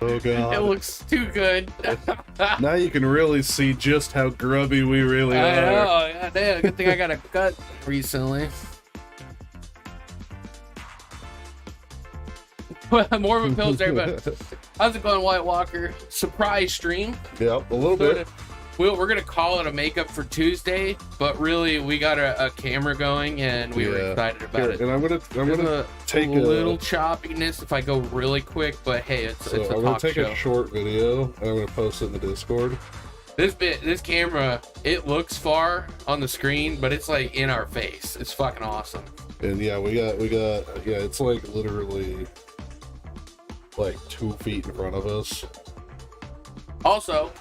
Oh god. It looks too good. Now you can really see just how grubby we really I are. know. God damn, good thing I got a cut recently. More of a pills there, but how's it going, White Walker? Surprise stream. Yep, a little bit. We're gonna call it a makeup for Tuesday, but really we got a camera going and we were excited about it. And I'm gonna take a little choppiness if I go really quick, but hey, it's a talk show. I'm gonna take a short video and I'm gonna post it in the Discord. This camera, it looks far on the screen, but it's like in our face. It's fucking awesome. And yeah, we got it's like literally like 2 feet in front of us. Also,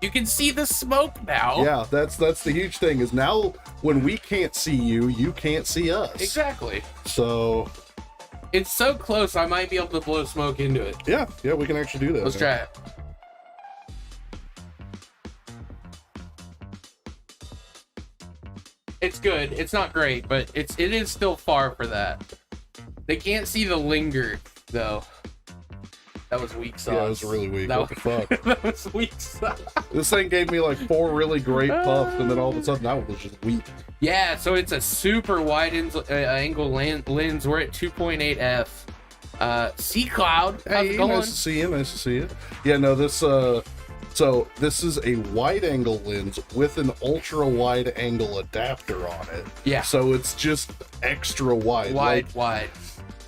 you can see the smoke now. Yeah, that's the huge thing is now when we can't see you, you can't see us. Exactly. So it's so close, I might be able to blow smoke into it. Yeah, we can actually do that. Let's try it. It's good. It's not great, but it is still far for that. They can't see the linger though. That was weak sauce. Yeah, it was really weak. What the fuck? That was weak sauce. This thing gave me like 4 really great puffs, and then all of a sudden that one was just weak. Yeah, so it's a super wide angle lens. We're at 2.8 f. Sea Cloud, how's it going? Nice to see you. Nice to see you. Yeah, no, this so this is a wide angle lens with an ultra wide angle adapter on it. Yeah. So it's just extra wide. Wide.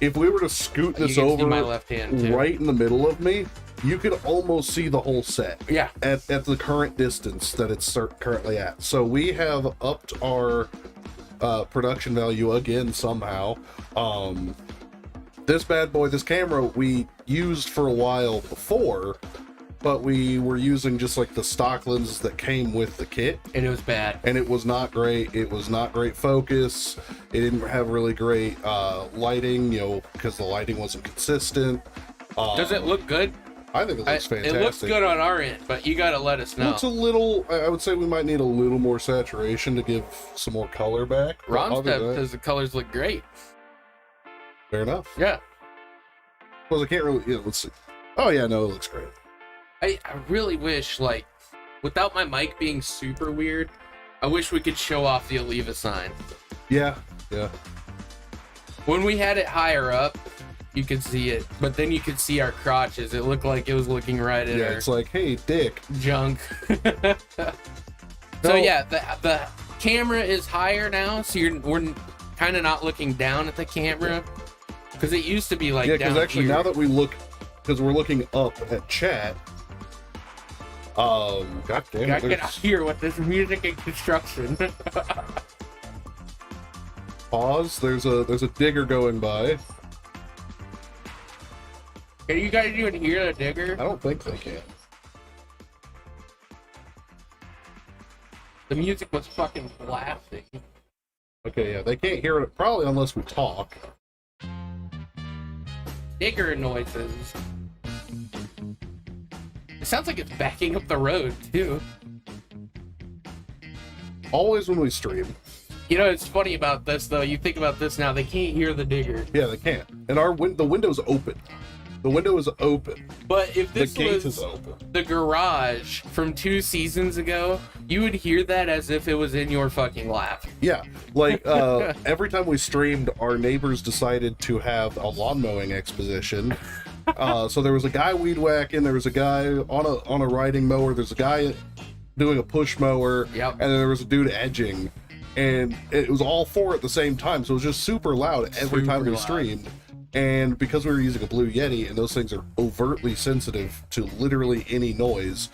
If we were to scoot this you can over see my left hand too. Right in the middle of me, you could almost see the whole set. Yeah. At the current distance that it's currently at. So we have upped our production value again somehow. This bad boy, this camera, we used for a while before, but we were using just like the stock lenses that came with the kit, and it was bad, and it was not great. It was not great focus. It didn't have really great lighting, because the lighting wasn't consistent. Does it look good? I think it looks fantastic. It looks good on our end, but you gotta let us know. It's a little, I would say we might need a little more saturation to give some more color back. Ron says the colors look great. Fair enough. Yeah. Well, I can't really, let's see. Oh yeah, no, it looks great. I really wish, like, without my mic being super weird, I wish we could show off the Oliva sign. Yeah. When we had it higher up, you could see it, but then you could see our crotches. It looked like it was looking right at our... Yeah, it's like, hey, dick. Junk. So yeah, the camera is higher now, so we're kind of not looking down at the camera, because it used to be like down here. Yeah, because actually now that we look, because we're looking up at chat, god damn it. Gotta get out here with this music and construction. Pause. There's a digger going by. Can you guys even hear the digger? I don't think they can. The music was fucking blasting. Okay, yeah, they can't hear it probably unless we talk. Digger noises. It sounds like it's backing up the road too. Always when we stream. It's funny about this though. You think about this now, they can't hear the digger. Yeah, they can't. And the window's open. The window is open. But if this the gate was is open. The garage from 2 seasons ago, you would hear that as if it was in your fucking lap. Yeah, like every time we streamed, our neighbors decided to have a lawn mowing exposition. So there was a guy weed whacking, there was a guy on a riding mower, there's a guy doing a push mower, and then there was a dude edging, and it was all 4 at the same time. So it was just super loud every time we streamed. And because we were using a Blue Yeti, and those things are overtly sensitive to literally any noise,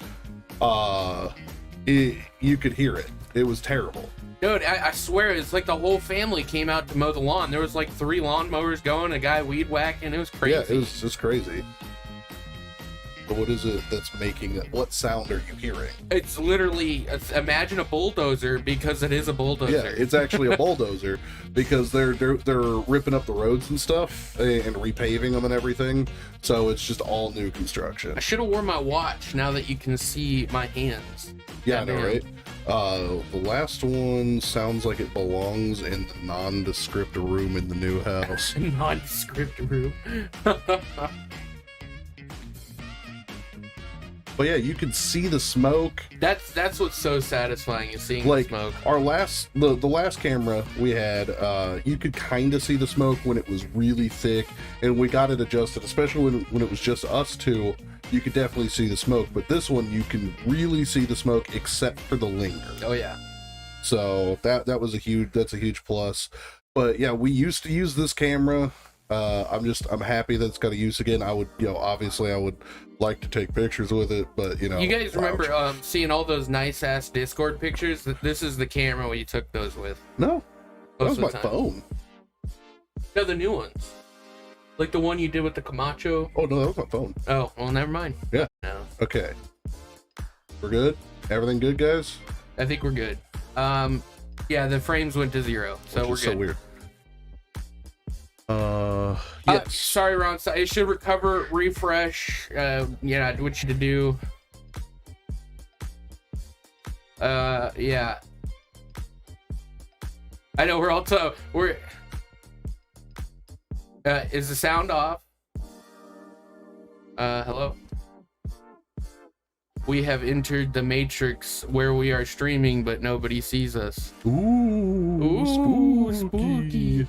you could hear it. It was terrible. Dude, I swear, it's like the whole family came out to mow the lawn. There was like 3 lawnmowers going, a guy weed whacking. It was crazy. Yeah, it was just crazy. But what is it that's making that? What sound are you hearing? It's literally, imagine a bulldozer, because it is a bulldozer. Yeah, it's actually a bulldozer because they're ripping up the roads and stuff and repaving them and everything. So it's just all new construction. I should have worn my watch now that you can see my hands. Yeah, I know, right? The last one sounds like it belongs in the nondescript room in the new house. Nondescript room. But yeah, you could see the smoke. That's what's so satisfying, is seeing like the smoke. Our last the last camera we had, you could kind of see the smoke when it was really thick, and we got it adjusted, especially when it was just us two. You could definitely see the smoke, but this one you can really see the smoke except for the linger. Oh yeah. So that's a huge plus. But yeah, we used to use this camera. I'm happy that it's got a use again. I would, obviously I would like to take pictures with it, but you guys remember seeing all those nice ass Discord pictures? This is the camera we took those with. No, that was my phone. No, the new ones, like the one you did with the Camacho. Oh no, that was my phone. Oh well, never mind. Yeah. No. Okay, we're good. Everything good, guys? I think we're good. Yeah, the frames went to 0, so we're good. So weird. Yes. Sorry, Ron. It should recover, refresh. Yeah, I want you to do. Yeah. I know we're. Is the sound off? Hello. We have entered the Matrix where we are streaming, but nobody sees us. Ooh, spooky.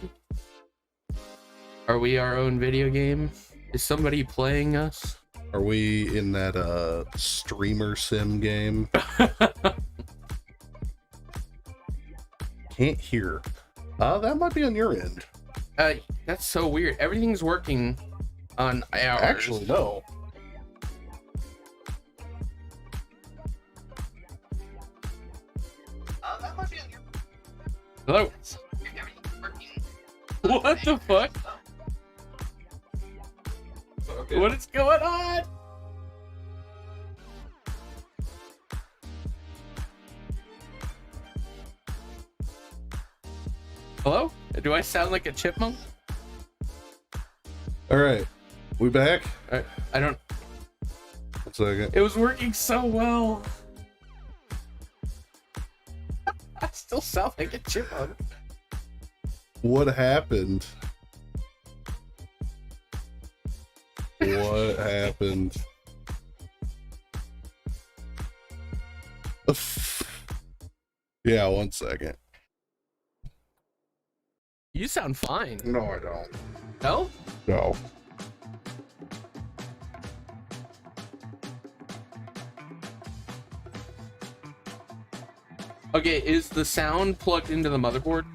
Are we our own video game? Is somebody playing us? Are we in that streamer sim game? Can't hear. That might be on your end. That's so weird. Everything's working on ours. Actually, no. That might be on your... Hello? What the fuck? Okay. What is going on? Hello? Do I sound like a chipmunk? All right, we back? I don't... 1 second. It was working so well. I still sound like a chipmunk. What happened? What happened? Yeah, 1 second. You sound fine. No, I don't. No? No. Okay, is the sound plugged into the motherboard?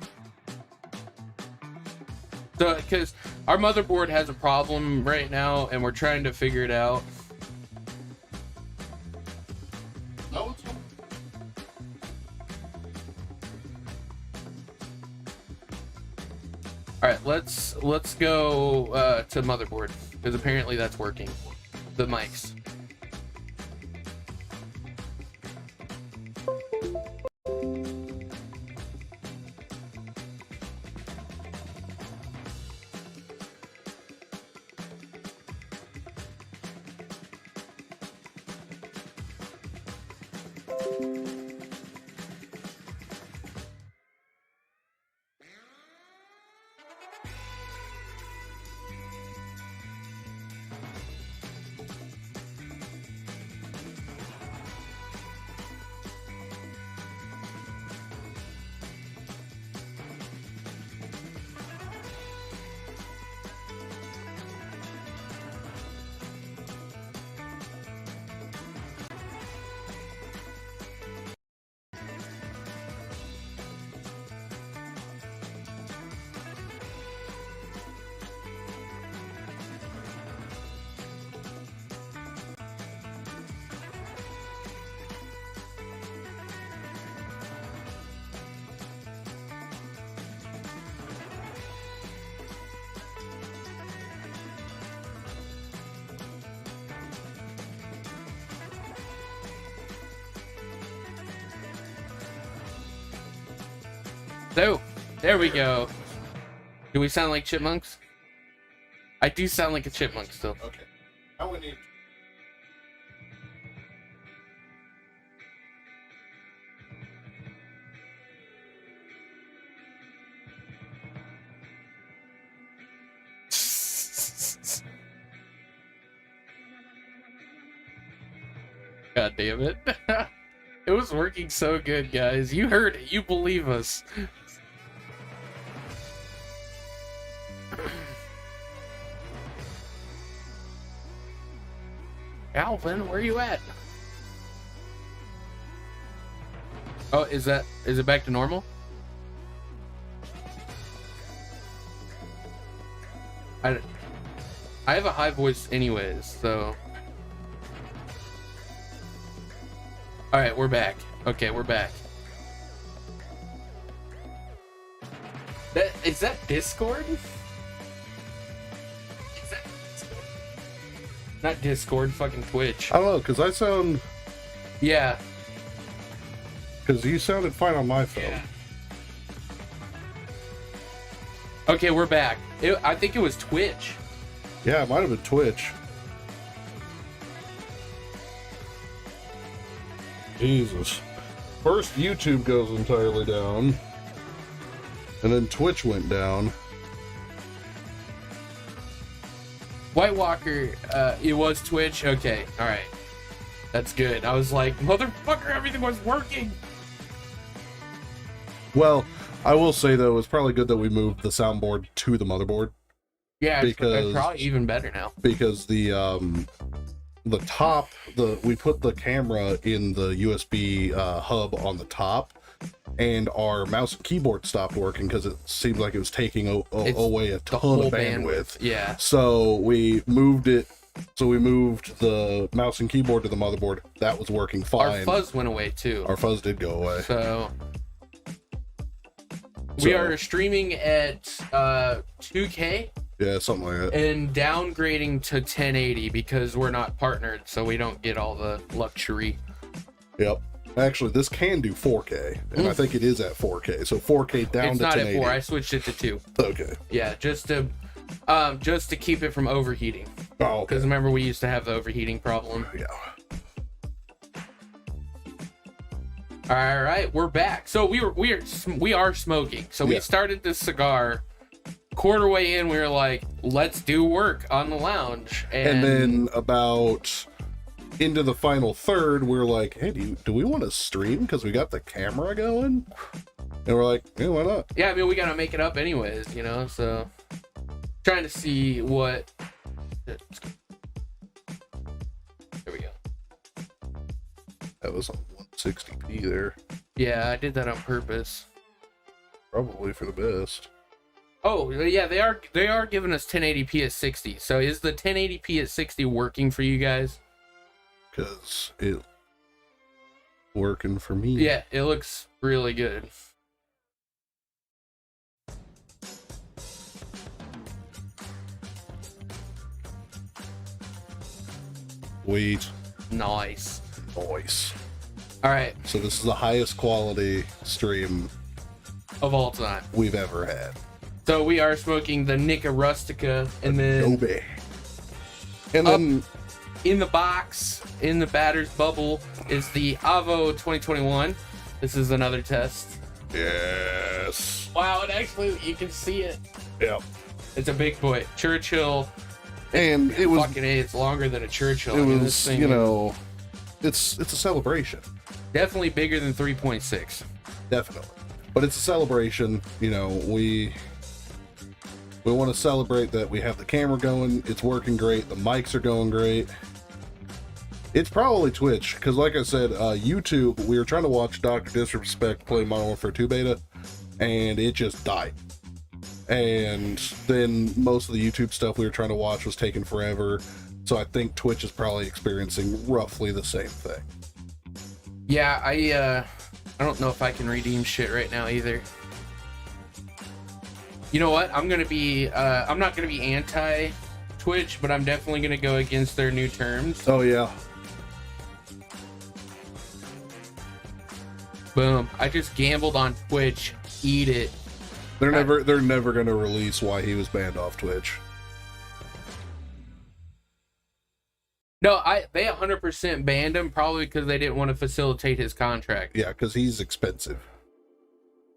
Because our motherboard has a problem right now, and we're trying to figure it out. No, it's not. All right, let's go to motherboard, because apparently that's working. The mics. So, there we go. Do we sound like chipmunks? I do sound like a chipmunk still. Okay. I would need... God damn it. It was working so good, guys. You heard it. You believe us. Alvin, where are you at? Oh, is it back to normal? I have a high voice anyways, so. All right, we're back. Okay, we're back. Is that Discord? Not Discord, fucking Twitch. I don't know, because I sound... Yeah. Because you sounded fine on my phone. Yeah. Okay, we're back. I think it was Twitch. Yeah, it might have been Twitch. Jesus. First, YouTube goes entirely down. And then Twitch went down. White Walker, it was Twitch? Okay, alright. That's good. I was like, motherfucker, everything was working! Well, I will say, though, it's probably good that we moved the soundboard to the motherboard. Yeah, it's probably even better now. Because the top, we put the camera in the USB hub on the top, and our mouse and keyboard stopped working because it seemed like it was taking away a ton of bandwidth. Yeah. So we moved it. So we moved the mouse and keyboard to the motherboard. That was working fine. Our fuzz went away too. Our fuzz did go away. So we are streaming at 2K. Yeah, something like that. And downgrading to 1080 because we're not partnered, so we don't get all the luxury. Yep. Actually, this can do 4K, and I think it is at 4K. So 4K down it's to 1080. It's not at 4. I switched it to 2. Okay. Yeah, just to keep it from overheating. Oh, okay. Because remember, we used to have the overheating problem. Yeah. All right, we're back. So we are smoking. So we started this cigar. Quarter way in, we were like, let's do work on the lounge. And then about into the final third, we were like, hey, do we want to stream? Because we got the camera going. And we're like, yeah, why not? Yeah, I mean, we got to make it up anyways, you know? So trying to see what... There we go. That was on 160p there. Yeah, I did that on purpose. Probably for the best. Oh, yeah, they are giving us 1080p at 60. So is the 1080p at 60 working for you guys? Because it's working for me. Yeah, it looks really good. Sweet. Nice. Nice. All right. So this is the highest quality stream of all time we've ever had. So we are smoking the Nica Rustica, and then Adobe. And then in the box, in the batter's bubble, is the Avo 2021. This is another test. Yes. Wow, and actually you can see it. Yeah. It's a big boy. Churchill. And it was fucking A, it's longer than a Churchill. It was, this thing, you know, it's a celebration. Definitely bigger than 3.6. Definitely. But it's a celebration, you know, we want to celebrate that we have the camera going, it's working great, the mics are going great. It's probably Twitch, because like I said, YouTube, we were trying to watch Dr. Disrespect play Modern Warfare 2 beta, and it just died. And then most of the YouTube stuff we were trying to watch was taking forever, so I think Twitch is probably experiencing roughly the same thing. Yeah, I don't know if I can redeem shit right now either. You know what? I'm not gonna be anti-Twitch, but I'm definitely gonna go against their new terms. Oh yeah. Boom. I just gambled on Twitch. Eat it. They're never gonna release why he was banned off Twitch. No, they 100% banned him, probably because they didn't want to facilitate his contract. Yeah, because he's expensive.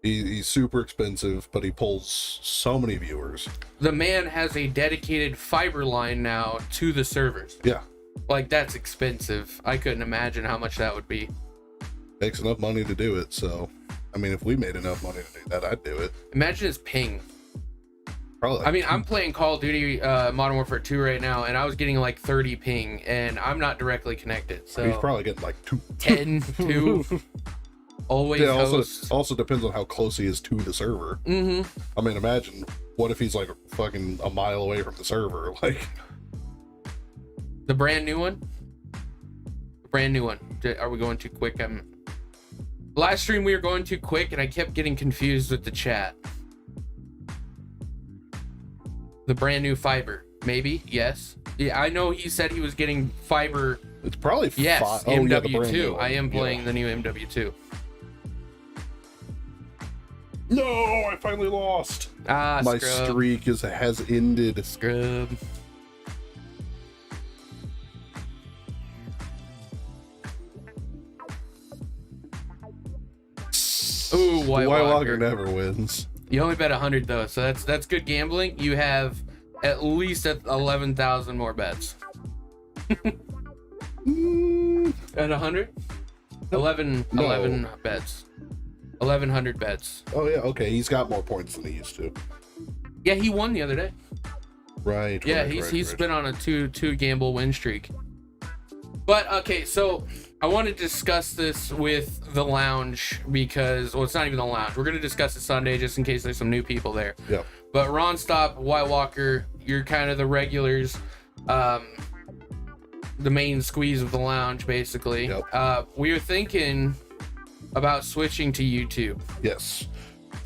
He's super expensive, but he pulls so many viewers. The man has a dedicated fiber line now to the servers. Yeah. Like, that's expensive. I couldn't imagine how much that would be. Makes enough money to do it, so I mean, if we made enough money to do that, I'd do it. Imagine his ping. Probably. I mean, I'm playing Call of Duty Modern Warfare 2 right now, and I was getting like 30 ping, and I'm not directly connected. So he's probably getting like 10, 2. Always. Yeah. Also depends on how close he is to the server. Mm-hmm. I mean, imagine what if he's like fucking a mile away from the server, like. The brand new one. Are we going too quick? Last stream we were going too quick, and I kept getting confused with the chat. The brand new fiber, maybe? Yes. Yeah, I know he said he was getting fiber. It's probably yes. MW2. I am playing the new MW2. No, I finally lost. My scrub. streak has ended. Scrub. Ooh, White Walker never wins. You only bet 100 though, so that's good gambling. You have at least 11,000 more bets. At 100? 11 bets. 1,100 bets. Oh yeah, okay. He's got more points than he used to. Yeah, he won the other day. Right. Yeah, right, he's been on a two gamble win streak. But okay, so I want to discuss this with the lounge because, well, it's not even the lounge. We're going to discuss it Sunday just in case there's some new people there. Yeah. But Ron Stop, White Walker, you're kind of the regulars, the main squeeze of the lounge, basically. Yep. We are thinking about switching to YouTube. Yes.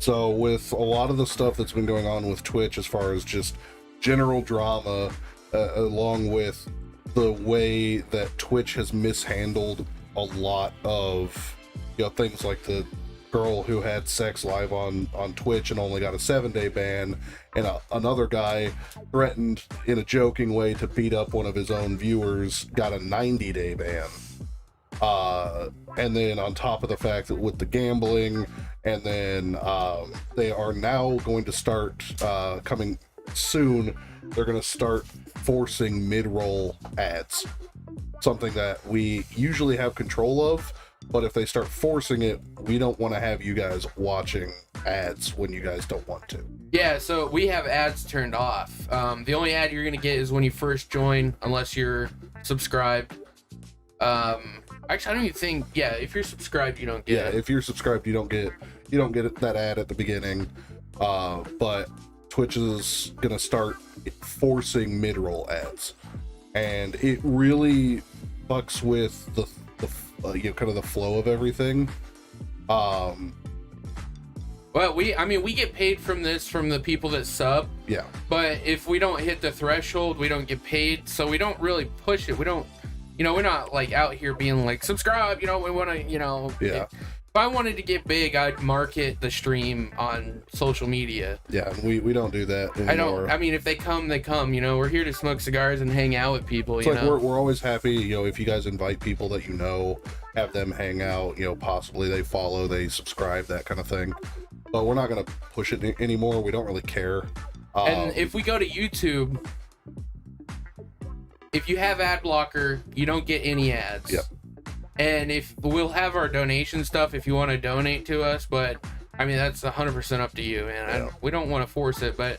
So with a lot of the stuff that's been going on with Twitch, as far as just general drama, along with the way that Twitch has mishandled a lot of, you know, things like the girl who had sex live on Twitch and only got a 7-day ban, and another guy threatened in a joking way to beat up one of his own viewers, got a 90-day ban. And then on top of the fact that with the gambling, and then they are now going to start coming soon, they're going to start forcing mid-roll ads, something that we usually have control of, but if they start forcing it, we don't want to have you guys watching ads when you guys don't want to. Yeah, so we have ads turned off. The only ad you're going to get is when you first join, unless you're subscribed. Actually, I don't even think, yeah, if you're subscribed, you don't get it. Yeah, if you're subscribed, you don't get that ad at the beginning. But Twitch is going to start forcing mid-roll ads, and it really fucks with the you know, kind of the flow of everything. Well, we get paid from this from the people that sub. Yeah. But if we don't hit the threshold, we don't get paid, so we don't really push it. We don't, you know, we're not like out here being like, subscribe, you know, we want to, you know. Yeah. If I wanted to get big, I'd market the stream on social media. Yeah, we don't do that anymore. I mean, if they come, they come. You know, we're here to smoke cigars and hang out with people. It's you like know? we're always happy, you know, if you guys invite people that you know, have them hang out, you know, possibly they follow, they subscribe, that kind of thing. But we're not going to push it anymore. We don't really care. And if we go to YouTube, if you have ad blocker, you don't get any ads. Yep. And if we'll have our donation stuff if you want to donate to us, but I mean that's 100% up to you, man. Yeah. We don't want to force it, but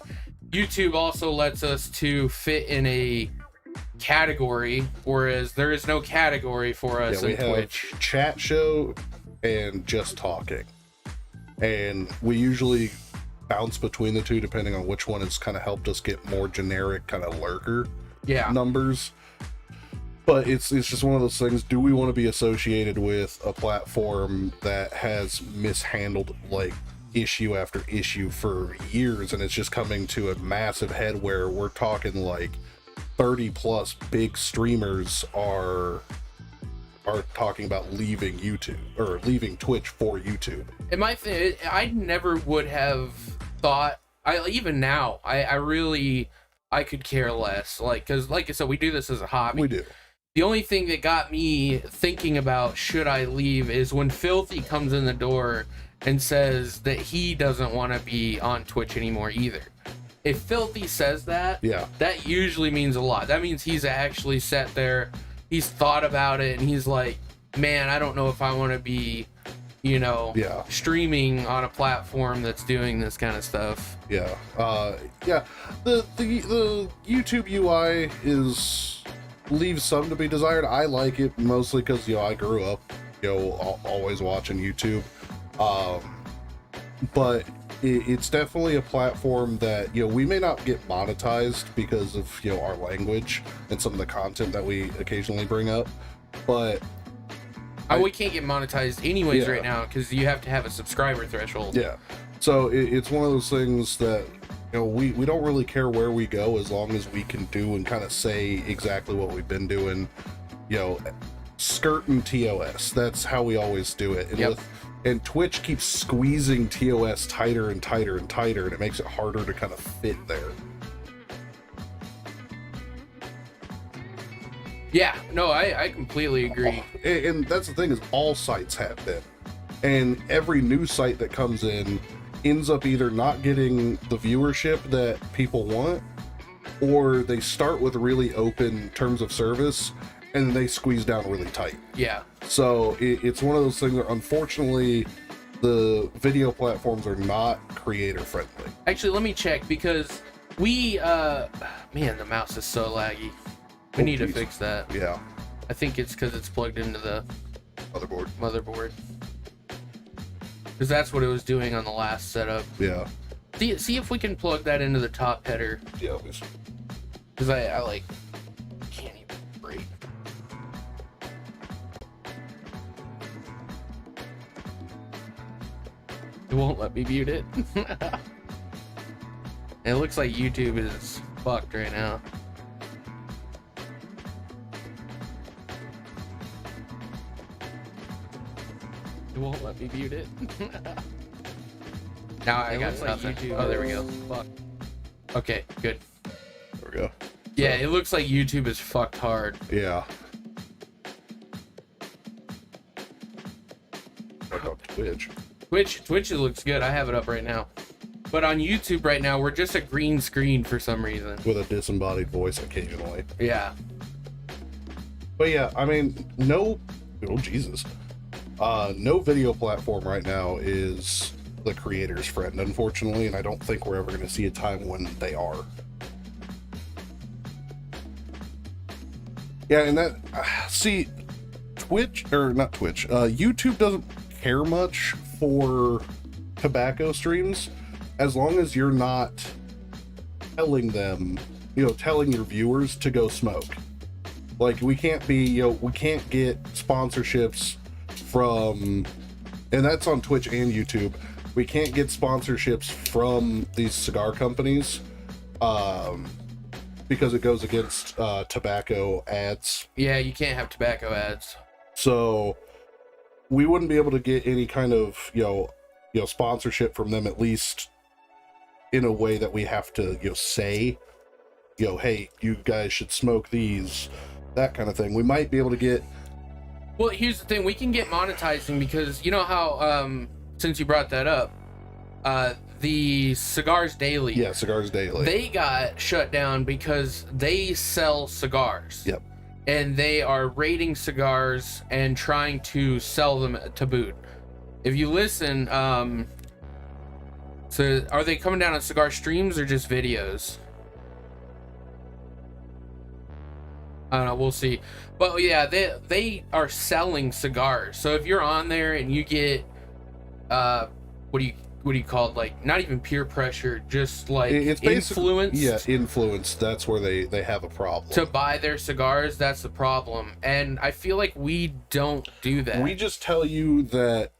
YouTube also lets us to fit in a category, whereas there is no category for us in Twitch. Have chat show and just talking, and we usually bounce between the two depending on which one has kind of helped us get more generic kind of lurker numbers. But it's just one of those things. Do we want to be associated with a platform that has mishandled like issue after issue for years, and it's just coming to a massive head where we're talking like 30 plus big streamers are talking about leaving YouTube or leaving Twitch for YouTube? I never would have thought. Even now, I could care less. Like, because like I said, we do this as a hobby. We do. The only thing that got me thinking about should I leave is when Filthy comes in the door and says that he doesn't want to be on Twitch anymore either. if Filthy says that, Yeah. that usually means a lot. That means he's actually sat there, he's thought about it, and he's like, man, I don't know if I want to be, you know, Yeah. streaming on a platform that's doing this kind of stuff. Yeah. Yeah. The YouTube UI leaves some to be desired. I like it mostly because, you know, I grew up, you know, always watching YouTube. But it's definitely a platform that, you know, we may not get monetized because of, you know, our language and some of the content that we occasionally bring up, but we can't get monetized anyways Yeah. right now because you have to have a subscriber threshold. yeah. So it's one of those things that, you know, we don't really care where we go as long as we can do and kind of say exactly what we've been doing, you know, skirting TOS. That's how we always do it. And Yep. and Twitch keeps squeezing TOS tighter and tighter and tighter, and it makes it harder to kind of fit there. Yeah, no, I completely agree. And that's the thing, is all sites have been. And every new site that comes in ends up either not getting the viewership that people want, or they start with really open terms of service and then they squeeze down really tight. Yeah. So it's one of those things that, unfortunately, the video platforms are not creator friendly. Actually, let me check because we, man, the mouse is so laggy. We need to geez. fix that. Yeah. I think it's because it's plugged into the motherboard. Because that's what it was doing on the last setup. Yeah. See if we can plug that into the top header. Yeah. Because I like can't even breathe. It won't let me mute it. It looks like YouTube is fucked right now. It won't let me mute it. Now I got nothing. Like oh, there we go. Fuck. Okay, good. There we go. Yeah, it looks like YouTube is fucked hard. Yeah. Like on Twitch. Twitch looks good. I have it up right now. But on YouTube right now, we're just a green screen for some reason. With a disembodied voice occasionally. Yeah. But yeah, I mean, no video platform right now is the creator's friend, unfortunately, and I don't think we're ever going to see a time when they are. Yeah, and that, see, YouTube doesn't care much for tobacco streams as long as you're not telling them, telling your viewers to go smoke. Like, we can't get sponsorships from, and that's on Twitch and YouTube, we can't get sponsorships from these cigar companies because it goes against tobacco ads. Yeah, you can't have tobacco ads. So we wouldn't be able to get any kind of sponsorship from them, at least in a way that we have to say, hey, you guys should smoke these, that kind of thing. We might be able to get. Well, here's the thing, we can get monetizing because you know how since you brought that up, the Cigars Daily. Yeah, Cigars Daily. They got shut down because they sell cigars. Yep. And they are rating cigars and trying to sell them to boot. If you listen, so are they coming down on cigar streams or just videos? I don't know, we'll see. But yeah, they are selling cigars. So if you're on there and you get what do you call it? Like, not even peer pressure, just like it's influenced. Yeah, influence. That's where they have a problem. To buy their cigars, that's the problem. And I feel like we don't do that. We just tell you that,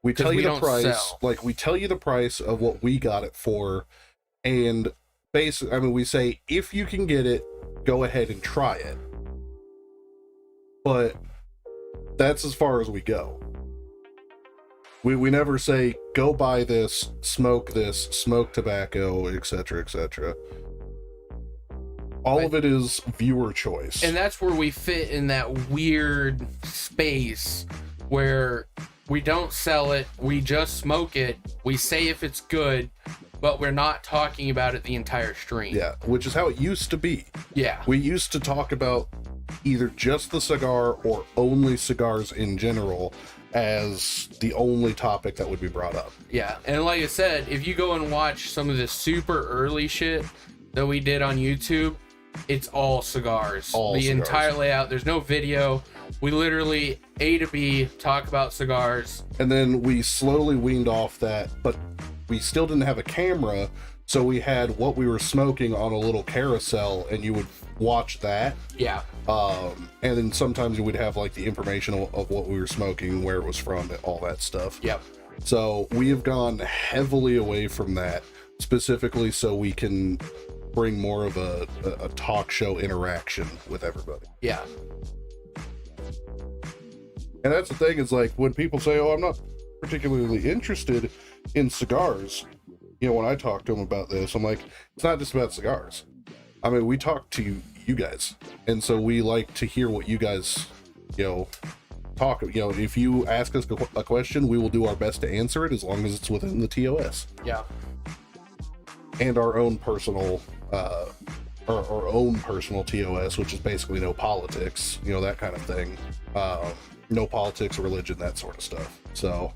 we tell you the price. Sell. Like, we tell you the price of what we got it for. And basically, we say, if you can get it, go ahead and try it. But that's as far as we go. We never say, go buy this, smoke tobacco, etc., etc. All of it is viewer choice. And that's where we fit in that weird space where we don't sell it, we just smoke it, we say if it's good, but we're not talking about it the entire stream. Yeah, which is how it used to be. Yeah. We used to talk about either just the cigar or only cigars in general as the only topic that would be brought up. Yeah, and like I said, if you go and watch some of the super early shit that we did on YouTube, it's all cigars. The entire layout. There's no video. We literally A to B talk about cigars. And then we slowly weaned off that, but we still didn't have a camera, so we had what we were smoking on a little carousel, and you would watch that. Yeah. And then sometimes you would have like the information of what we were smoking, where it was from, all that stuff. Yep. So we have gone heavily away from that, specifically so we can bring more of a talk show interaction with everybody. Yeah. And that's the thing, is like when people say, oh, I'm not particularly interested in cigars, you know, when I talk to them about this, I'm like, it's not just about cigars. I mean, we talk to you guys, and so we like to hear what you guys, you know, talk. You know, if you ask us a question, we will do our best to answer it as long as it's within the TOS. Yeah. And our own personal, our own personal TOS, which is basically no politics, you know, that kind of thing. No politics, religion, that sort of stuff. So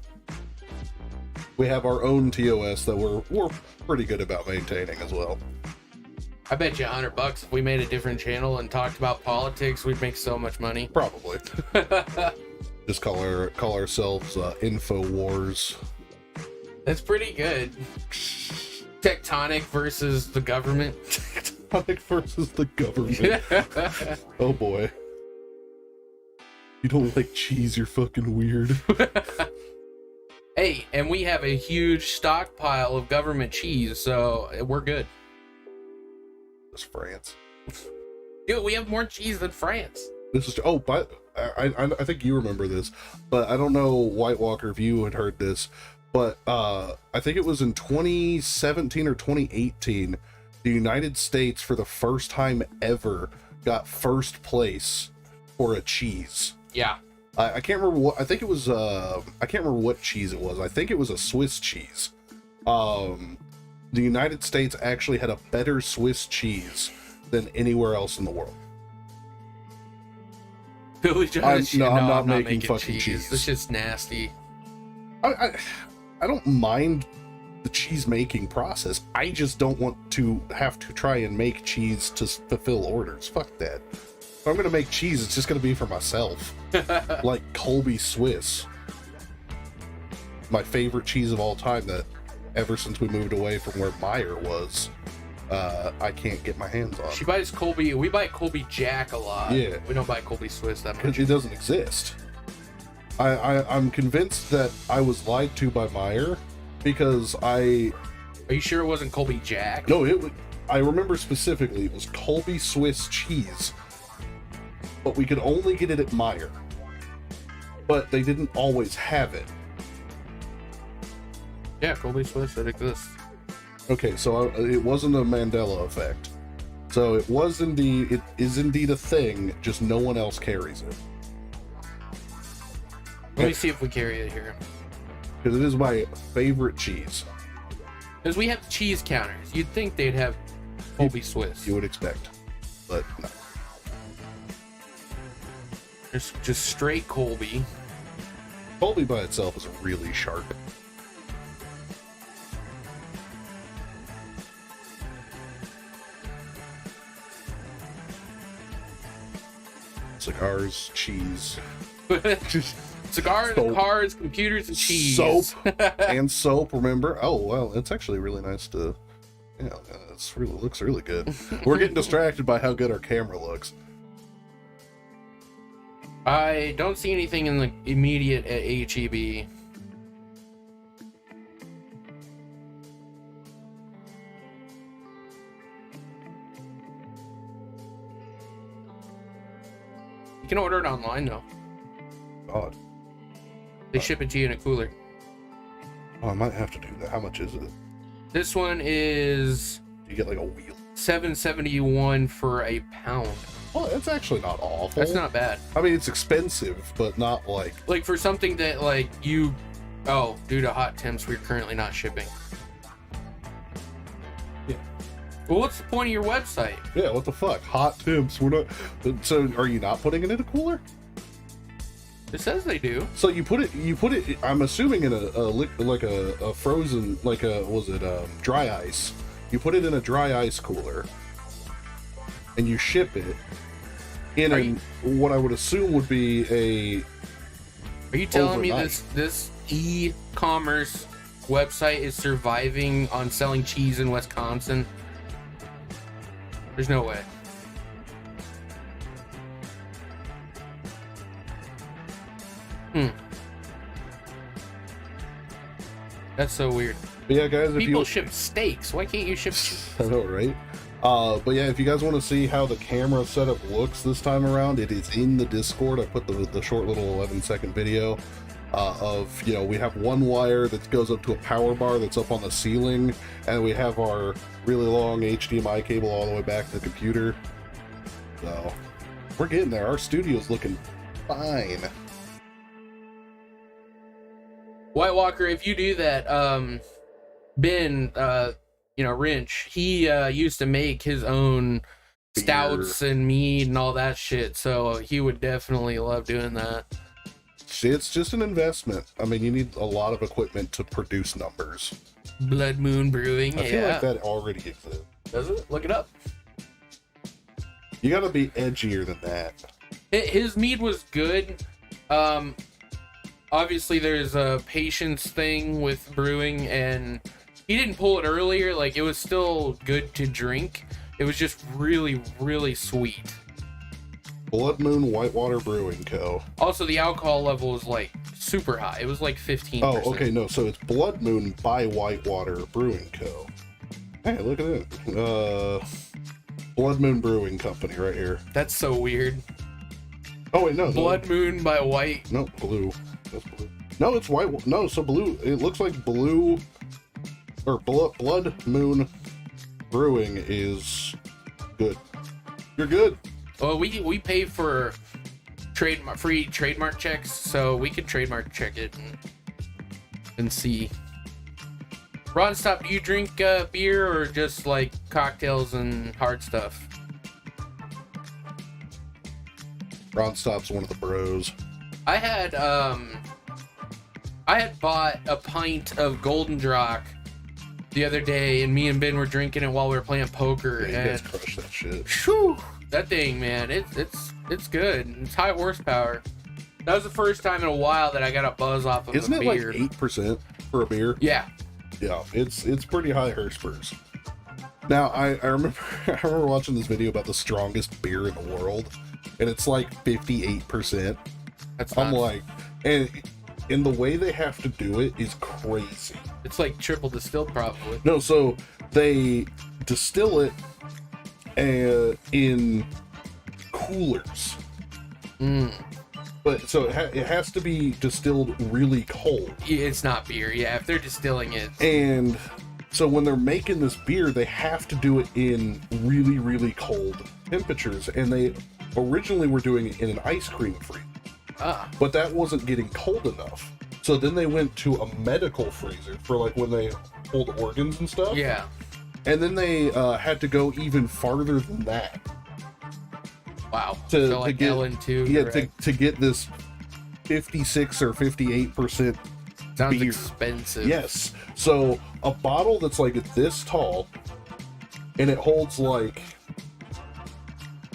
we have our own TOS that we're pretty good about maintaining as well. I bet you $100 if we made a different channel and talked about politics, we'd make so much money. Probably. Just call ourselves InfoWars. That's pretty good. Tectonic versus the government. Tectonic versus the government. Oh boy. You don't like cheese, you're fucking weird. Hey, and we have a huge stockpile of government cheese, so we're good. It's France. Dude, we have more cheese than France. This is but I think you remember this, but I don't know, White Walker, if you had heard this, but I think it was in 2017 or 2018, the United States for the first time ever got first place for a cheese. Yeah. I can't remember what, I think it was I can't remember what cheese it was. I think it was a Swiss cheese. The United States actually had a better Swiss cheese than anywhere else in the world. Billy John's I'm not making fucking cheese. This shit's nasty. I don't mind the cheese making process. I just don't want to have to try and make cheese to fulfill orders. Fuck that. If I'm gonna make cheese, it's just gonna be for myself. Like Colby Swiss, my favorite cheese of all time, that ever since we moved away from where Meyer was, I can't get my hands on. She buys Colby. We buy Colby Jack a lot. Yeah. We don't buy Colby Swiss that much. Because it doesn't exist. I'm convinced that I was lied to by Meyer, because Are you sure it wasn't Colby Jack? No, I remember specifically it was Colby Swiss cheese, but we could only get it at Meyer. But they didn't always have it. Yeah, Colby Swiss, it exists. Okay, so it wasn't a Mandela effect. So it is indeed a thing, just no one else carries it. Let me see if we carry it here. Because it is my favorite cheese. Because we have cheese counters. You'd think they'd have Colby Swiss. You would expect. But no. Just straight Colby. Colby by itself is really sharp. Cigars, cheese. Cigars, Soap. cars, computers, and cheese. Soap. And soap, remember? Oh, well, it's actually really nice to... Yeah, looks really good. We're getting distracted by how good our camera looks. I don't see anything in the immediate at HEB. You can order it online though. God. They ship it to you in a cooler. Oh, I might have to do that. How much is it? This one is Do you get like a wheel? $7.71 for a pound. Well, that's actually not awful. That's not bad. I mean, it's expensive, but not like... Like for something that like you, due to hot temps, we're currently not shipping. Well, what's the point of your website? Yeah, what the fuck? Hot temps. We're not. So, are you not putting it in a cooler? It says they do. So you put it. I'm assuming in a frozen, dry ice. You put it in a dry ice cooler, and you ship it in what I would assume would be a. Are you telling me overnight. this e-commerce website is surviving on selling cheese in Wisconsin? There's no way. That's so weird. But yeah, guys, if People you ship steaks. Why can't you ship cheese? I know, right? But yeah, if you guys want to see how the camera setup looks this time around, it is in the Discord. I put the short little 11-second video of, you know, we have one wire that goes up to a power bar that's up on the ceiling, and we have our really long HDMI cable all the way back to the computer. So we're getting there. Our studio's looking fine. White Walker, if you do that, Ben, Wrench, he used to make his own stouts and mead and all that shit, so he would definitely love doing that. It's just an investment. I mean, you need a lot of equipment to produce numbers. Blood Moon Brewing, I feel like that already exists. Does it? Look it up. You gotta be edgier than that. His mead was good. Obviously there's a patience thing with brewing, and he didn't pull it earlier. Like, it was still good to drink. It was just really, really sweet. Blood Moon Whitewater Brewing Co. Also, the alcohol level was like super high. It was like 15%. Oh, okay, no, so it's Blood Moon by Whitewater Brewing Co. Hey, look at it. Blood Moon Brewing Company right here. That's so weird. Oh wait, no. Blood Moon by White. No, blue. That's blue. No, it's white. No, so blue. It looks like blue, or Blood Moon Brewing is good. You're good. Well, we pay for free trademark checks, so we could trademark check it and see. Ron, stop. Do you drink beer or just like cocktails and hard stuff? Ron Stop's one of the bros. I had bought a pint of Golden Drock the other day, and me and Ben were drinking it while we were playing poker. Yeah, you and guys crush that shit. whew, that thing, man, it's good. It's high horsepower. That was the first time in a while that I got a buzz off of Isn't a it beer. like 8% for a beer? Yeah. Yeah, it's pretty high Herspers. Now, I remember watching this video about the strongest beer in the world, and it's like 58%. That's I'm nuts. like, and the way they have to do it is crazy. It's like triple distilled, probably. No, so they distill it in coolers. But so it has to be distilled really cold. Yeah, it's not beer. Yeah, if they're distilling it. And so when they're making this beer, they have to do it in really, really cold temperatures. And they originally were doing it in an ice cream freezer. But that wasn't getting cold enough. So then they went to a medical freezer for like when they hold organs and stuff. Yeah. And then they had to go even farther than that. Wow. To So like get, LN2. yeah, correct? to get this 56 or 58% Sounds beer. expensive. Yes. So a bottle that's like this tall and it holds like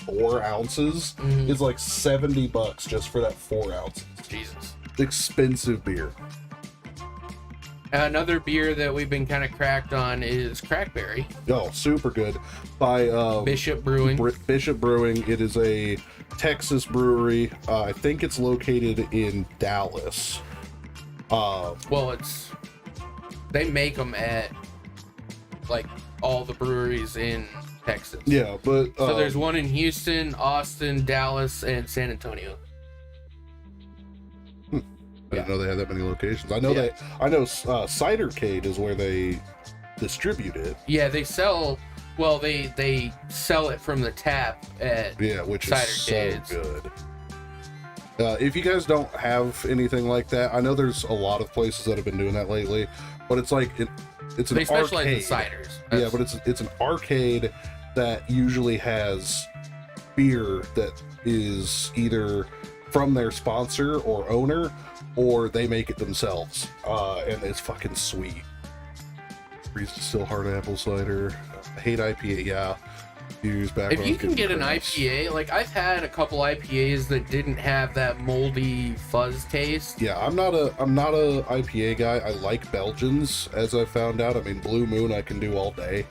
4 ounces is like $70 just for that 4 ounces. Jesus. Expensive beer. Another beer that we've been kind of cracked on is Crackberry. Oh, super good. By Bishop Brewing. Bishop Brewing. It is a Texas brewery. I think it's located in Dallas. Well, they make them at like all the breweries in Texas. Yeah, but So there's one in Houston, Austin, Dallas, and San Antonio. I didn't know they had that many locations. I know Cidercade is where they distribute it. Yeah, they sell. Well, they sell it from the tap at Which is so Cidercades. good. If you guys don't have anything like that, I know there's a lot of places that have been doing that lately, but it's like it's an They specialize in arcade. ciders. Yeah, but it's an arcade that usually has beer that is either from their sponsor or owner, or they make it themselves, and it's fucking sweet. Freeze Still Hard Apple Cider. I hate IPA. Yeah, years back. If you can get an IPA, like I've had a couple IPAs that didn't have that moldy fuzz taste. Yeah, I'm not a IPA guy. I like Belgians, as I found out. I mean, Blue Moon I can do all day.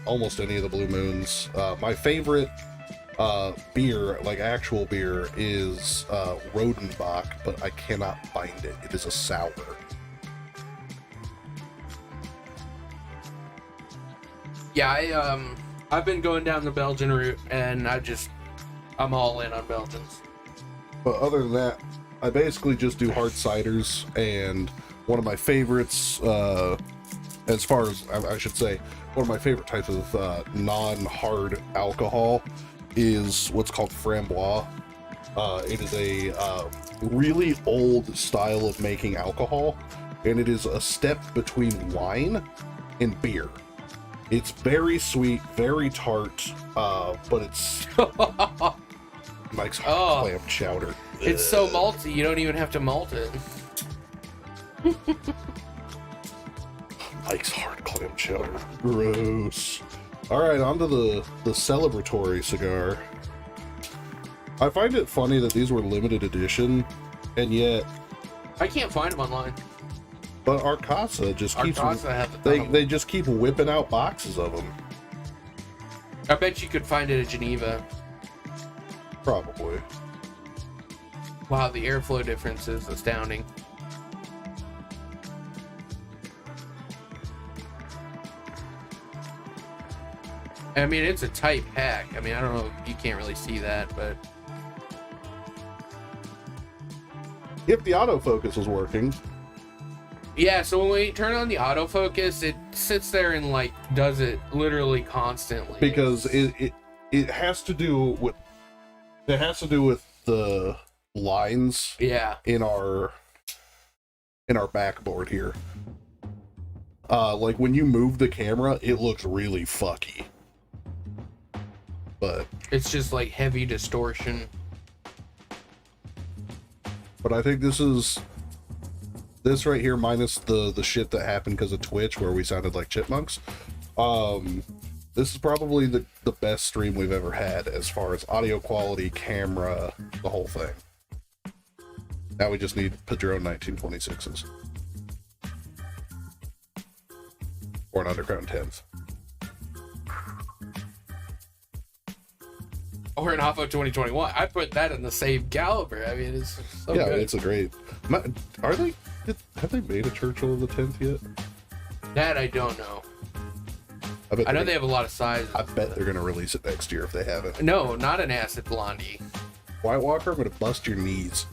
Almost any of the Blue Moons. My favorite beer, like actual beer, is Rodenbach, but I cannot find it. It is a sour. Yeah, I've been going down the Belgian route, and I'm all in on Belgians. But other than that, I basically just do hard ciders, and one of my favorites, as far as I should say, one of my favorite types of non-hard alcohol is what's called framboise. It is a really old style of making alcohol, and it is a step between wine and beer. It's very sweet, very tart, but it's Mike's clam chowder. It's so malty, you don't even have to malt it. Mike's hard clam chowder. Gross. All right, on to the celebratory cigar. I find it funny that these were limited edition, and yet I can't find them online. but Arcasa just keeps They just keep whipping out boxes of them. I bet you could find it at Geneva. Probably. Wow, the airflow difference is astounding. I mean, it's a tight pack. I mean, I don't know if you can't really see that, but If the autofocus was working, yeah, so when we turn on the autofocus, it sits there and like does it literally constantly. because it has to do with the lines Yeah. in our backboard here. Like when you move the camera, it looks really fucky. But It's just like heavy distortion. I think this right here, minus the shit that happened because of Twitch where we sounded like chipmunks. This is probably the best stream we've ever had as far as audio quality, camera, the whole thing. Now we just need Padron 1926s. Or an Underground 10th. Or an Oppo 2021. I put that in the same caliber. I mean, it's so Yeah, good. it's a great... Have they made a Churchill of the 10th yet? That I don't know. I know they have a lot of sizes. I bet they're gonna release it next year if they haven't. No, not an Acid Blondie. White Walker, I'm gonna bust your knees.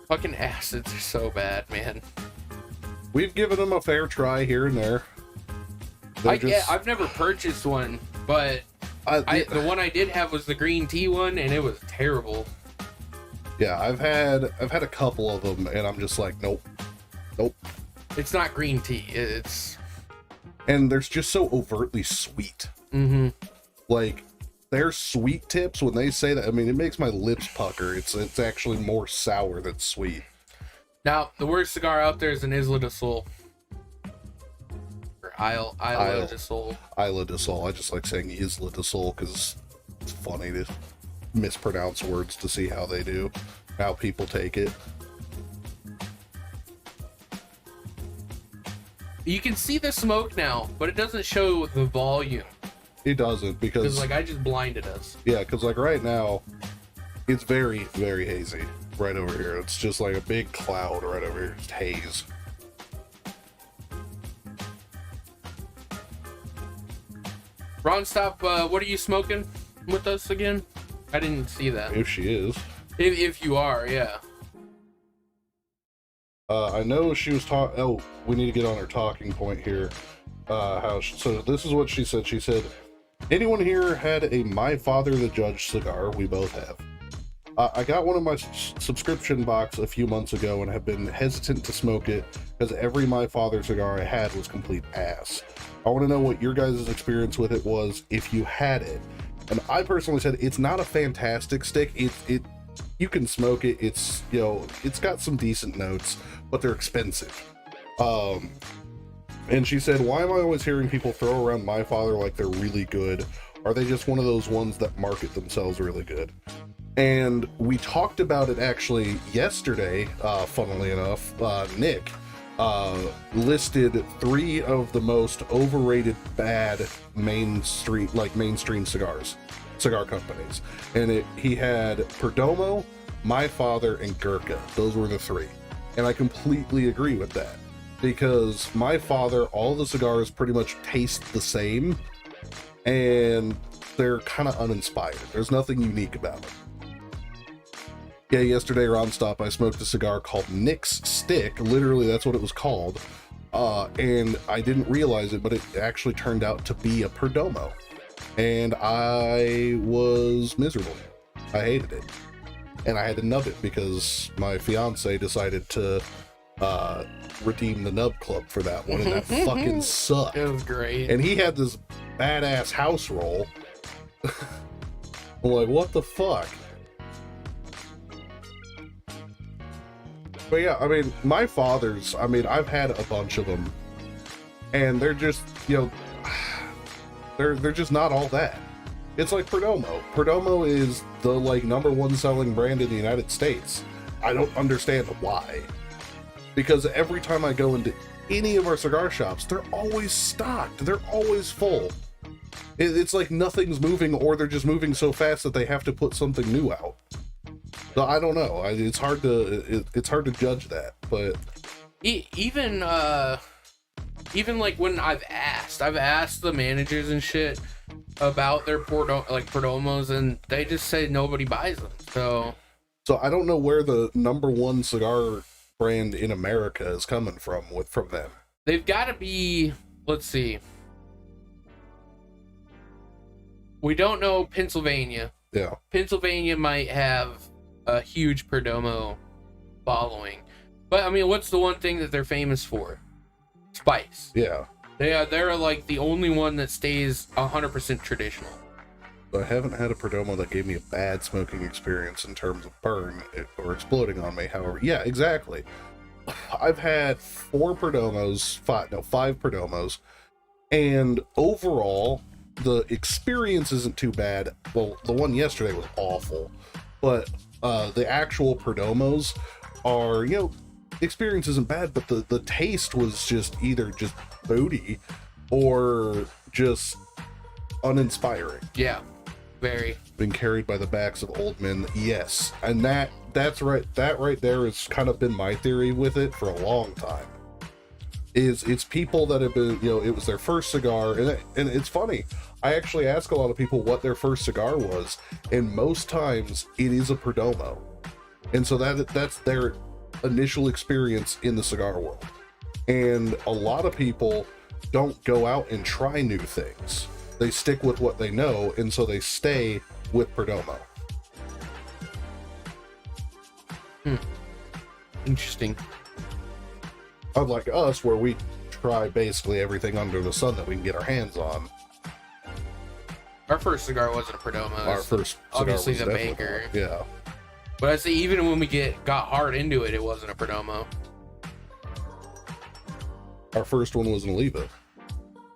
Fucking acids are so bad, man. We've given them a fair try here and there. I've never purchased one, but the one I did have was the green tea one, and it was terrible. Yeah, I've had a couple of them, and I'm just like, nope. It's not green tea. It's And they're just so overtly sweet. mm-hmm. Like, their sweet tips, when they say that, I mean, it makes my lips pucker. It's actually more sour than sweet. Now, the worst cigar out there is an Isla de Sol. Or Isla de Sol. Isla de Sol. I just like saying Isla de Sol because it's funny to mispronounce words to see how they do, how people take it. You can see the smoke now, but it doesn't show the volume. It doesn't because like I just blinded us. Yeah, because like right now, it's very, very hazy right over here. It's just like a big cloud right over here. It's haze. Ron, stop. What are you smoking with us again? I didn't see that. If she is. If you are, yeah. I know she was talking. Oh, we need to get on her talking point here. So this is what she said. She said, anyone here had a My Father the Judge cigar? We both have. I got one of my subscription box a few months ago and have been hesitant to smoke it because every My Father cigar I had was complete ass. I want to know what your guys' experience with it was if you had it. And I personally said it's not a fantastic stick. You can smoke it. It's, you know, it's got some decent notes, but they're expensive. And she said, why am I always hearing people throw around My Father like they're really good? Are they just one of those ones that market themselves really good? And we talked about it actually yesterday, funnily enough. Nick listed 3 of the most overrated bad mainstream cigar companies. And he had Perdomo, My Father, and Gurkha. Those were the 3. And I completely agree with that. Because My Father, all the cigars pretty much taste the same. And they're kind of uninspired. There's nothing unique about them. Yeah, yesterday around Stop, I smoked a cigar called Nick's Stick. Literally, that's what it was called. And I didn't realize it, but it actually turned out to be a Perdomo. And I was miserable. I hated it. And I had to nub it because my fiance decided to redeem the nub club for that one, and that fucking sucked. It was great. And he had this badass house roll. I'm like, what the fuck? But yeah, I mean, My Father's, I mean, I've had a bunch of them, and they're just, you know, they're just not all that. It's like Perdomo. Perdomo is the, like, #1 selling brand in the United States. I don't understand why. Because every time I go into any of our cigar shops, they're always stocked. They're always full. It's like nothing's moving, or they're just moving so fast that they have to put something new out. So I don't know. It's hard to judge that, but even like when I've asked the managers and shit about their Perdomos, and they just say nobody buys them. So I don't know where the #1 cigar brand in America is coming from them. They've got to be. Let's see. We don't know Pennsylvania. Yeah. Pennsylvania might have a huge Perdomo following, but I mean, what's the one thing that they're famous for? Spice. Yeah. They're like the only one that stays 100% traditional. I haven't had a Perdomo that gave me a bad smoking experience in terms of burn or exploding on me. However, yeah, exactly. I've had 5 Perdomos, and overall, the experience isn't too bad. Well, the one yesterday was awful, but the actual Perdomos are, you know, experience isn't bad, but the taste was just either just booty or just uninspiring. Yeah, very. Been carried by the backs of old men, yes. And that's right. That right there has kind of been my theory with it for a long time. It's people that have been, you know, it was their first cigar, and it's funny. I actually ask a lot of people what their first cigar was, and most times it is a Perdomo, and so that's their initial experience in the cigar world. And a lot of people don't go out and try new things. They stick with what they know, and so they stay with Perdomo. Interesting. Unlike us, where we try basically everything under the sun that we can get our hands on. Our first cigar wasn't a Perdomo. Our first cigar obviously was the definitely Baker. not. Yeah. But I say even when we got hard into it, it wasn't a Perdomo. Our first one was an Oliva.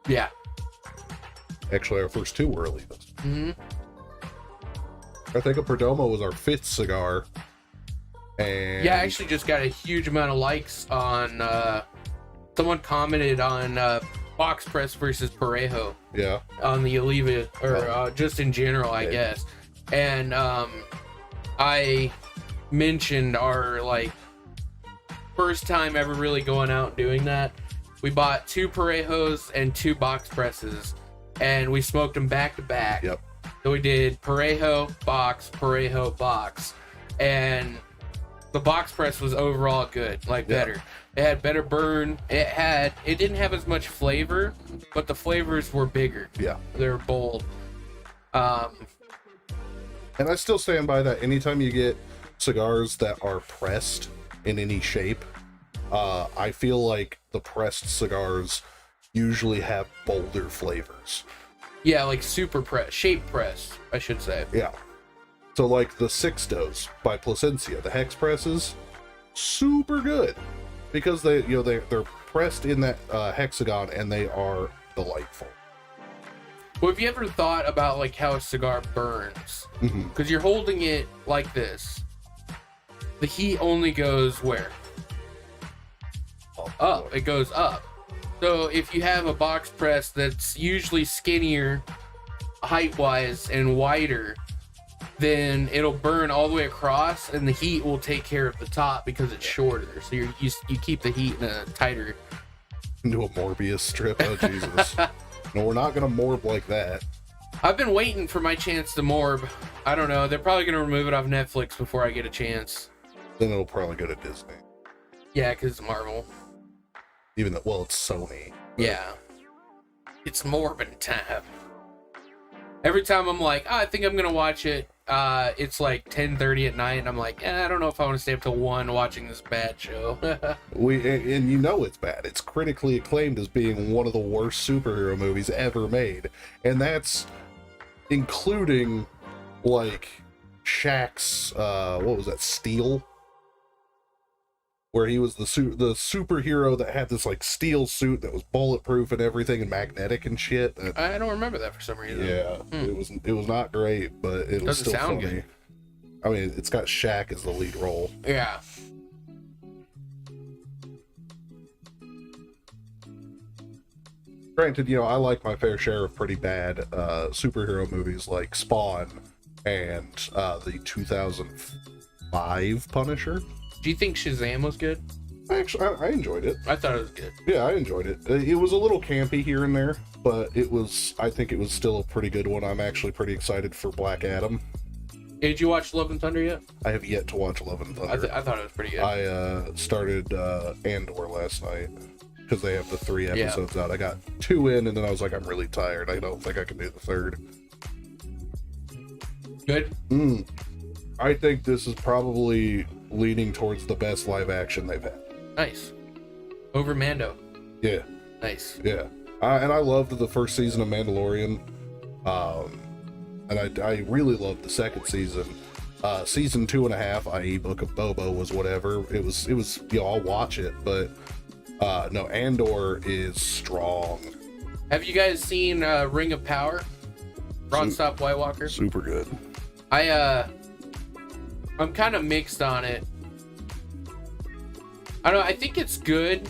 Yeah. Actually, our first 2 were Olivas. Mm-hmm. I think a Perdomo was our 5th cigar. And Yeah, I actually just got a huge amount of likes on someone commented on box press versus Parejo. Yeah. On the Oliva, or just in general, I guess. And I mentioned our like first time ever really going out and doing that. We bought 2 Parejos and 2 box presses, and we smoked them back to back. Yep. So we did Parejo, box, and the box press was overall good, like better. It had better burn. It didn't have as much flavor, but the flavors were bigger. Yeah. They were bold. And I still stand by that. Anytime you get cigars that are pressed in any shape, I feel like the pressed cigars usually have bolder flavors. Yeah, like super press, shape press, I should say. Yeah. So like the Sixtos by Plasencia, the hex presses, super good because they're pressed in that hexagon and they are delightful. Well, have you ever thought about like how a cigar burns? Mm-hmm. Because you're holding it like this. The heat only goes where? Up. It goes up. So if you have a box press that's usually skinnier height-wise and wider, then it'll burn all the way across, and the heat will take care of the top because it's shorter. So you keep the heat in a tighter. Into a Morbius strip. Oh Jesus! No, we're not gonna morb like that. I've been waiting for my chance to morb. I don't know. They're probably gonna remove it off Netflix before I get a chance. Then it'll probably go to Disney. Yeah, because it's Marvel. Even though, well, it's Sony. Yeah. It's morbid time. Every time I'm like, I think I'm gonna watch it. It's like 10:30 at night, and I'm like, I don't know if I want to stay up till 1 watching this bad show. And you know it's bad. It's critically acclaimed as being one of the worst superhero movies ever made, and that's including like Shaq's what was that, Steel, where he was the superhero that had this like steel suit that was bulletproof and everything and magnetic and shit. I don't remember that for some reason. Yeah, it was not great, but it was Doesn't still sound funny. good. I mean, it's got Shaq as the lead role. Yeah. Granted, I like my fair share of pretty bad superhero movies like Spawn and the 2005 Punisher. Do you think Shazam was good? Actually, I enjoyed it. I thought it was good. Yeah, I enjoyed it. It was a little campy here and there, but I think it was still a pretty good one. I'm actually pretty excited for Black Adam. Did you watch Love and Thunder yet? I have yet to watch Love and Thunder. I thought it was pretty good. I started Andor last night because they have the 3 episodes out. I got 2 in, and then I was like, I'm really tired. I don't think I can do the 3rd. Good? I think this is probably leaning towards the best live action they've had. Nice. Over Mando. Yeah. Nice. Yeah. And I loved the first season of Mandalorian. And I really loved the second season. Season 2.5, i.e. Book of Boba, was whatever. It was, I'll watch it, but no, Andor is strong. Have you guys seen Ring of Power? Ron Stop White Walker? Super good. I'm kind of mixed on it. I don't know, I think it's good,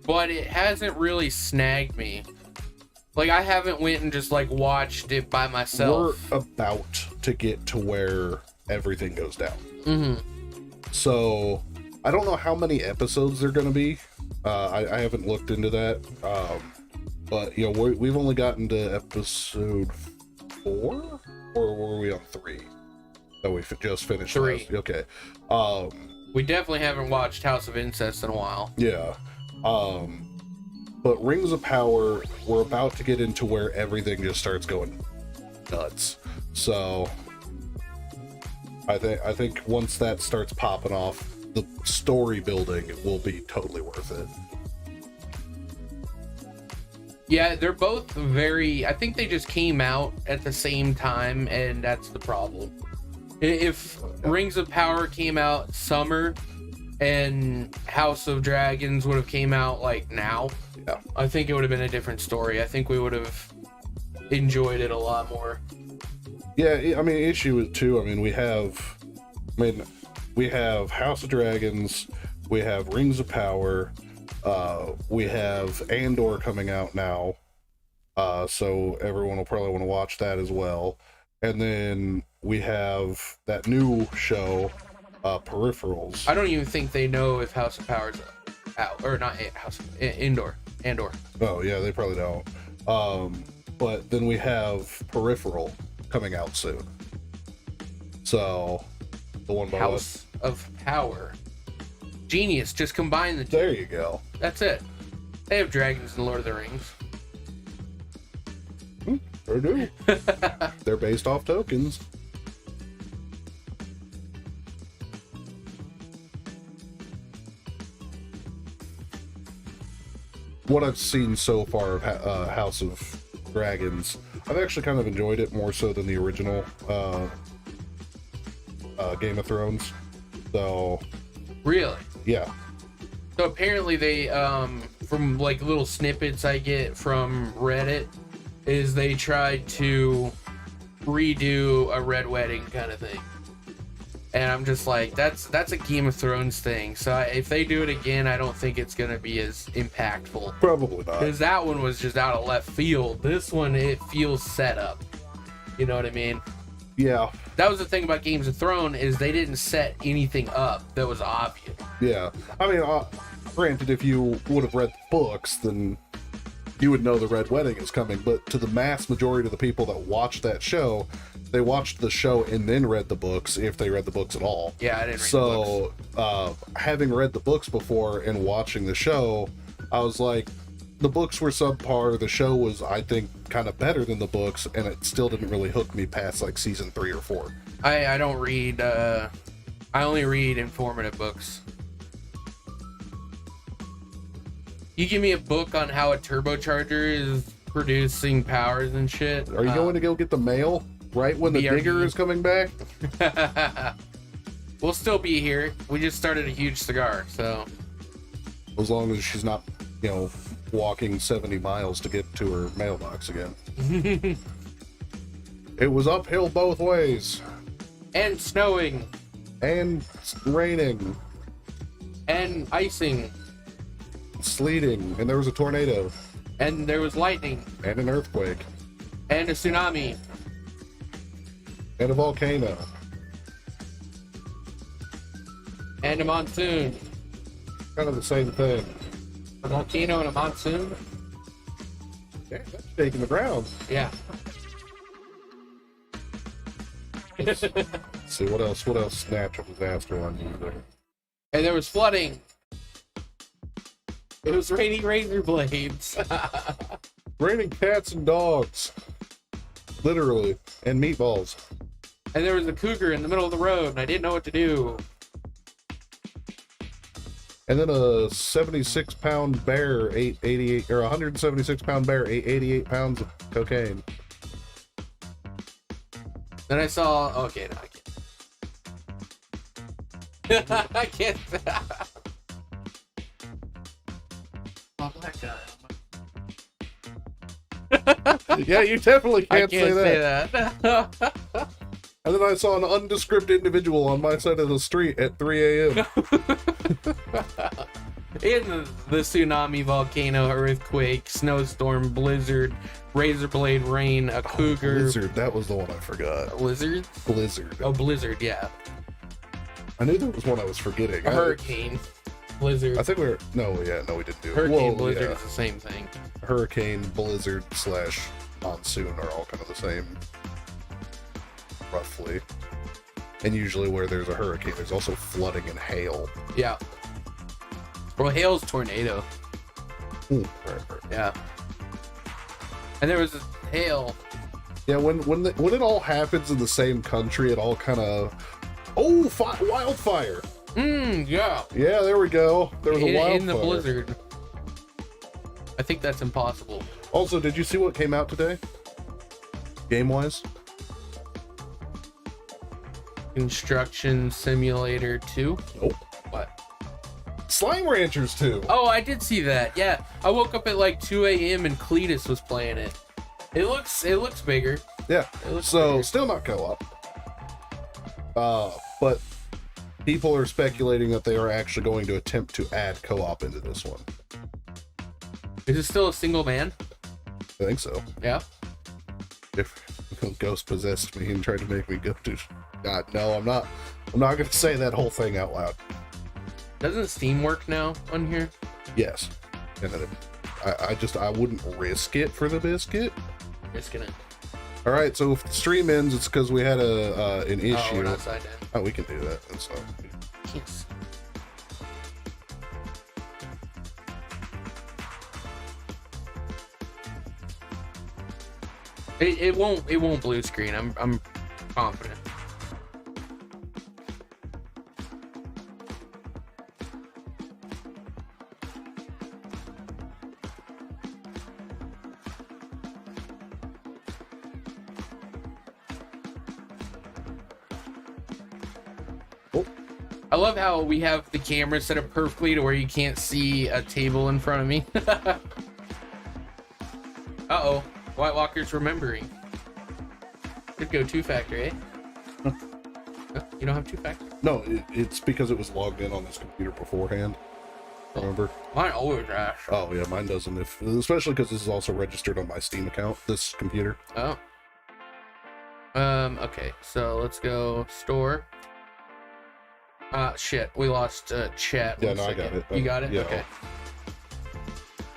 but it hasn't really snagged me. Like, I haven't went and just like watched it by myself. We're about to get to where everything goes down. Mm-hmm. So I don't know how many episodes they're going to be. I haven't looked into that. But we've only gotten to episode 4, or were we on 3? That we just finished. 3. Okay. We definitely haven't watched House of Incest in a while. Yeah. But Rings of Power, we're about to get into where everything just starts going nuts. So I think once that starts popping off, the story building will be totally worth it. Yeah, they're both I think they just came out at the same time, and that's the problem. If Rings of Power came out summer and House of Dragons would have came out like now, yeah, I think it would have been a different story. I think we would have enjoyed it a lot more. Yeah, I mean, issue is too, we have House of Dragons, we have Rings of Power, we have Andor coming out now, so everyone will probably want to watch that as well. And then we have that new show, Peripherals. I don't even think they know if House of Power's out or not. Andor. Oh yeah, they probably don't. But then we have Peripheral coming out soon. So the one by House of Power. Genius. Just combine the two. There you go. That's it. They have dragons in Lord of the Rings. They do. They're based off tokens. What I've seen so far of House of Dragons, I've actually kind of enjoyed it more so than the original Game of Thrones. So, really? Yeah. So apparently they, from like little snippets I get from Reddit, is they tried to redo a Red Wedding kind of thing. And I'm just like, that's a Game of Thrones thing. So if they do it again, I don't think it's going to be as impactful. Probably not. Because that one was just out of left field. This one, it feels set up. You know what I mean? Yeah. That was the thing about Games of Thrones, is they didn't set anything up that was obvious. Yeah. I mean, granted, if you would have read the books, then you would know the Red Wedding is coming. But to the mass majority of the people that watched that show, they watched the show and then read the books, if they read the books at all. Yeah, I didn't read the books. So, having read the books before and watching the show, I was like, the books were subpar. The show was, I think, kind of better than the books, and it still didn't really hook me past like season 3 or 4. I don't read, I only read informative books. You give me a book on how a turbocharger is producing powers and shit. Are you going to go get the mail right when the digger is coming back? We'll still be here. We just started a huge cigar, so. As long as she's not, walking 70 miles to get to her mailbox again. It was uphill both ways. And snowing. And raining. And icing. Sleeting. And there was a tornado. And there was lightning. And an earthquake. And a tsunami. And a volcano. And a monsoon. Kind of the same thing. A volcano and a monsoon? Yeah, that's shaking the ground. Yeah. See, what else? What else? Natural disaster on you there. And there was flooding. It was raining razor blades. Raining cats and dogs. Literally. And meatballs. And there was a cougar in the middle of the road, and I didn't know what to do. And then a 76-pound bear ate 88, or 176-pound bear ate 88 pounds of cocaine. Then I saw, okay, no, I can't. I can't. Oh, that guy. Yeah, you definitely I can't, can't say that. And then I saw an undescript individual on my side of the street at 3 a.m. In the tsunami, volcano, earthquake, snowstorm, blizzard, razor blade rain, a cougar. Blizzard, that was the one I forgot. Blizzard? Blizzard. Oh, blizzard, yeah. I knew there was one I was forgetting. A hurricane. Blizzard. I think we didn't do it. Hurricane, blizzard is the same thing. Hurricane, blizzard / monsoon are all kind of the same, roughly. And usually where there's a hurricane, there's also flooding and hail. Yeah. Well, hail's tornado. Right. Yeah. And there was hail. Yeah, when it all happens in the same country, it all kind of... Oh, wildfire! Yeah. Yeah, there we go. There was a wildfire. In the blizzard. I think that's impossible. Also, did you see what came out today? Game-wise? Construction Simulator 2? Nope. What? Slime Ranchers 2! Oh, I did see that. Yeah. I woke up at like 2 a.m. and Cletus was playing it. It looks bigger. Yeah. It looks So, bigger. still not co-op. But people are speculating that they are actually going to attempt to add co-op into this one. Is it still a single man? I think so. Yeah. If Ghost possessed me and tried to make me go to... God, no, I'm not going to say that whole thing out loud. Doesn't Steam work now on here? Yes. And then I wouldn't risk it for the biscuit. Just gonna. All right, so if the stream ends, it's because we had an issue. Oh, we're not signed in. Oh, we can do that. That's fine. Yes. It won't blue screen. I'm confident. I love how we have the camera set up perfectly to where you can't see a table in front of me. Uh-oh. White Walker's remembering. Could go two-factor, eh? Huh. You don't have two-factor? No, it's because it was logged in on this computer beforehand. Remember? Mine always has. Oh, yeah, mine doesn't. Especially because this is also registered on my Steam account, this computer. Oh. Okay, so let's go store. Shit, we lost chat. Yeah, no, I got it. You got it? Yeah. Okay.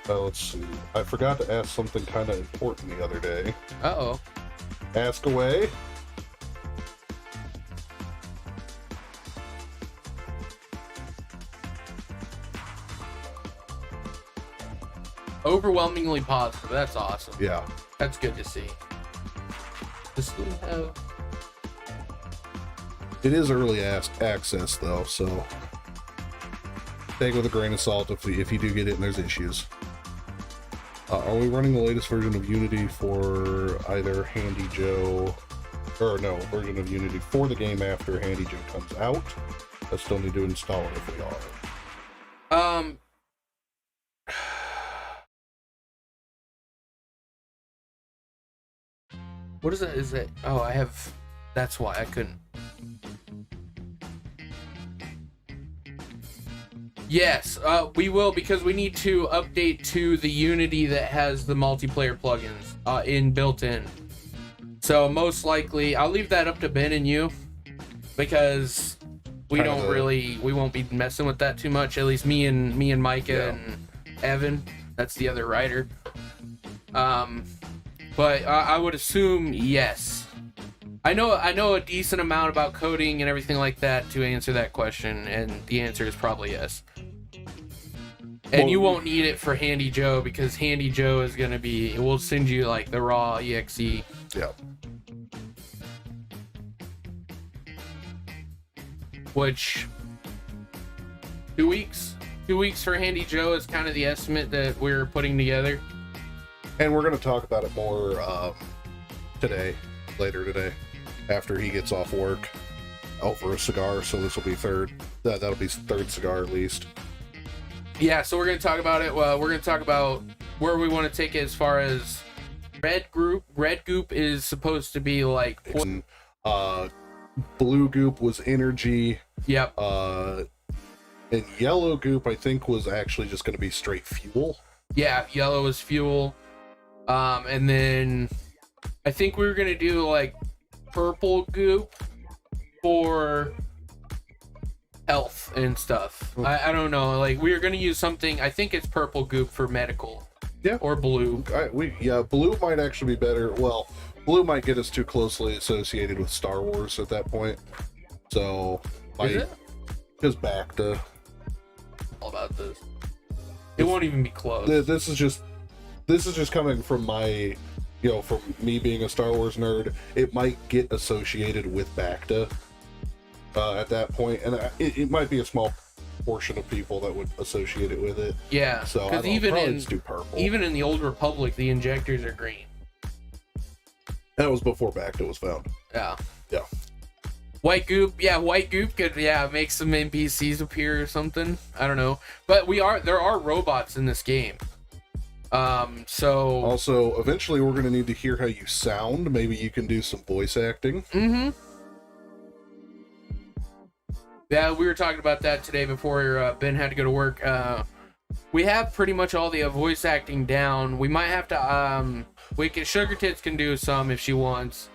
Let's see. I forgot to ask something kind of important the other day. Uh-oh. Ask away. Overwhelmingly positive. That's awesome. Yeah. That's good to see. Does we have... It is early access, though, so take it with a grain of salt if you do get it and there's issues. Are we running the latest version of Unity for either Handy Joe, or no, version of Unity for the game after Handy Joe comes out? I still need to install it if we are. What is that? Is it? Oh, I have... That's why I couldn't. Yes, we will, because we need to update to the Unity that has the multiplayer plugins built in. So most likely, I'll leave that up to Ben and you, because we won't be messing with that too much. At least me and Micah and Evan. That's the other writer. But I would assume yes. I know a decent amount about coding and everything like that to answer that question, and the answer is probably yes. And you won't need it for Handy Joe, because Handy Joe is gonna be, we'll send you like the raw exe. Yeah. Which 2 weeks? 2 weeks for Handy Joe is kind of the estimate that we're putting together. And we're going to talk about it more later today, after he gets off work, over a cigar. So this will be that'll be third cigar at least. Yeah, so we're going to talk about it. Well, we're going to talk about where we want to take it as far as red goop is supposed to be like blue goop was energy. Yep. And yellow goop I think was actually just going to be straight fuel. Yeah, yellow is fuel. And then I think we were gonna do like purple goop for health and stuff. I don't know. Like we were gonna use something. I think it's purple goop for medical. Yeah. Or blue. Blue might actually be better. Well, blue might get us too closely associated with Star Wars at that point. So, is it? Because back to all about this. It won't even be close. This is just coming from my, from me being a Star Wars nerd. It might get associated with BACTA at that point, and it might be a small portion of people that would associate it with it. Yeah, so because even in the Old Republic, the injectors are green. That was before BACTA was found. Yeah. Yeah. White goop could make some NPCs appear or something. I don't know, but there are robots in this game. So also eventually we're going to need to hear how you sound. Maybe you can do some voice acting. Mm-hmm. Yeah, we were talking about that today before Ben had to go to work. We have pretty much all the voice acting down. We might have to Sugar Tits can do some if she wants,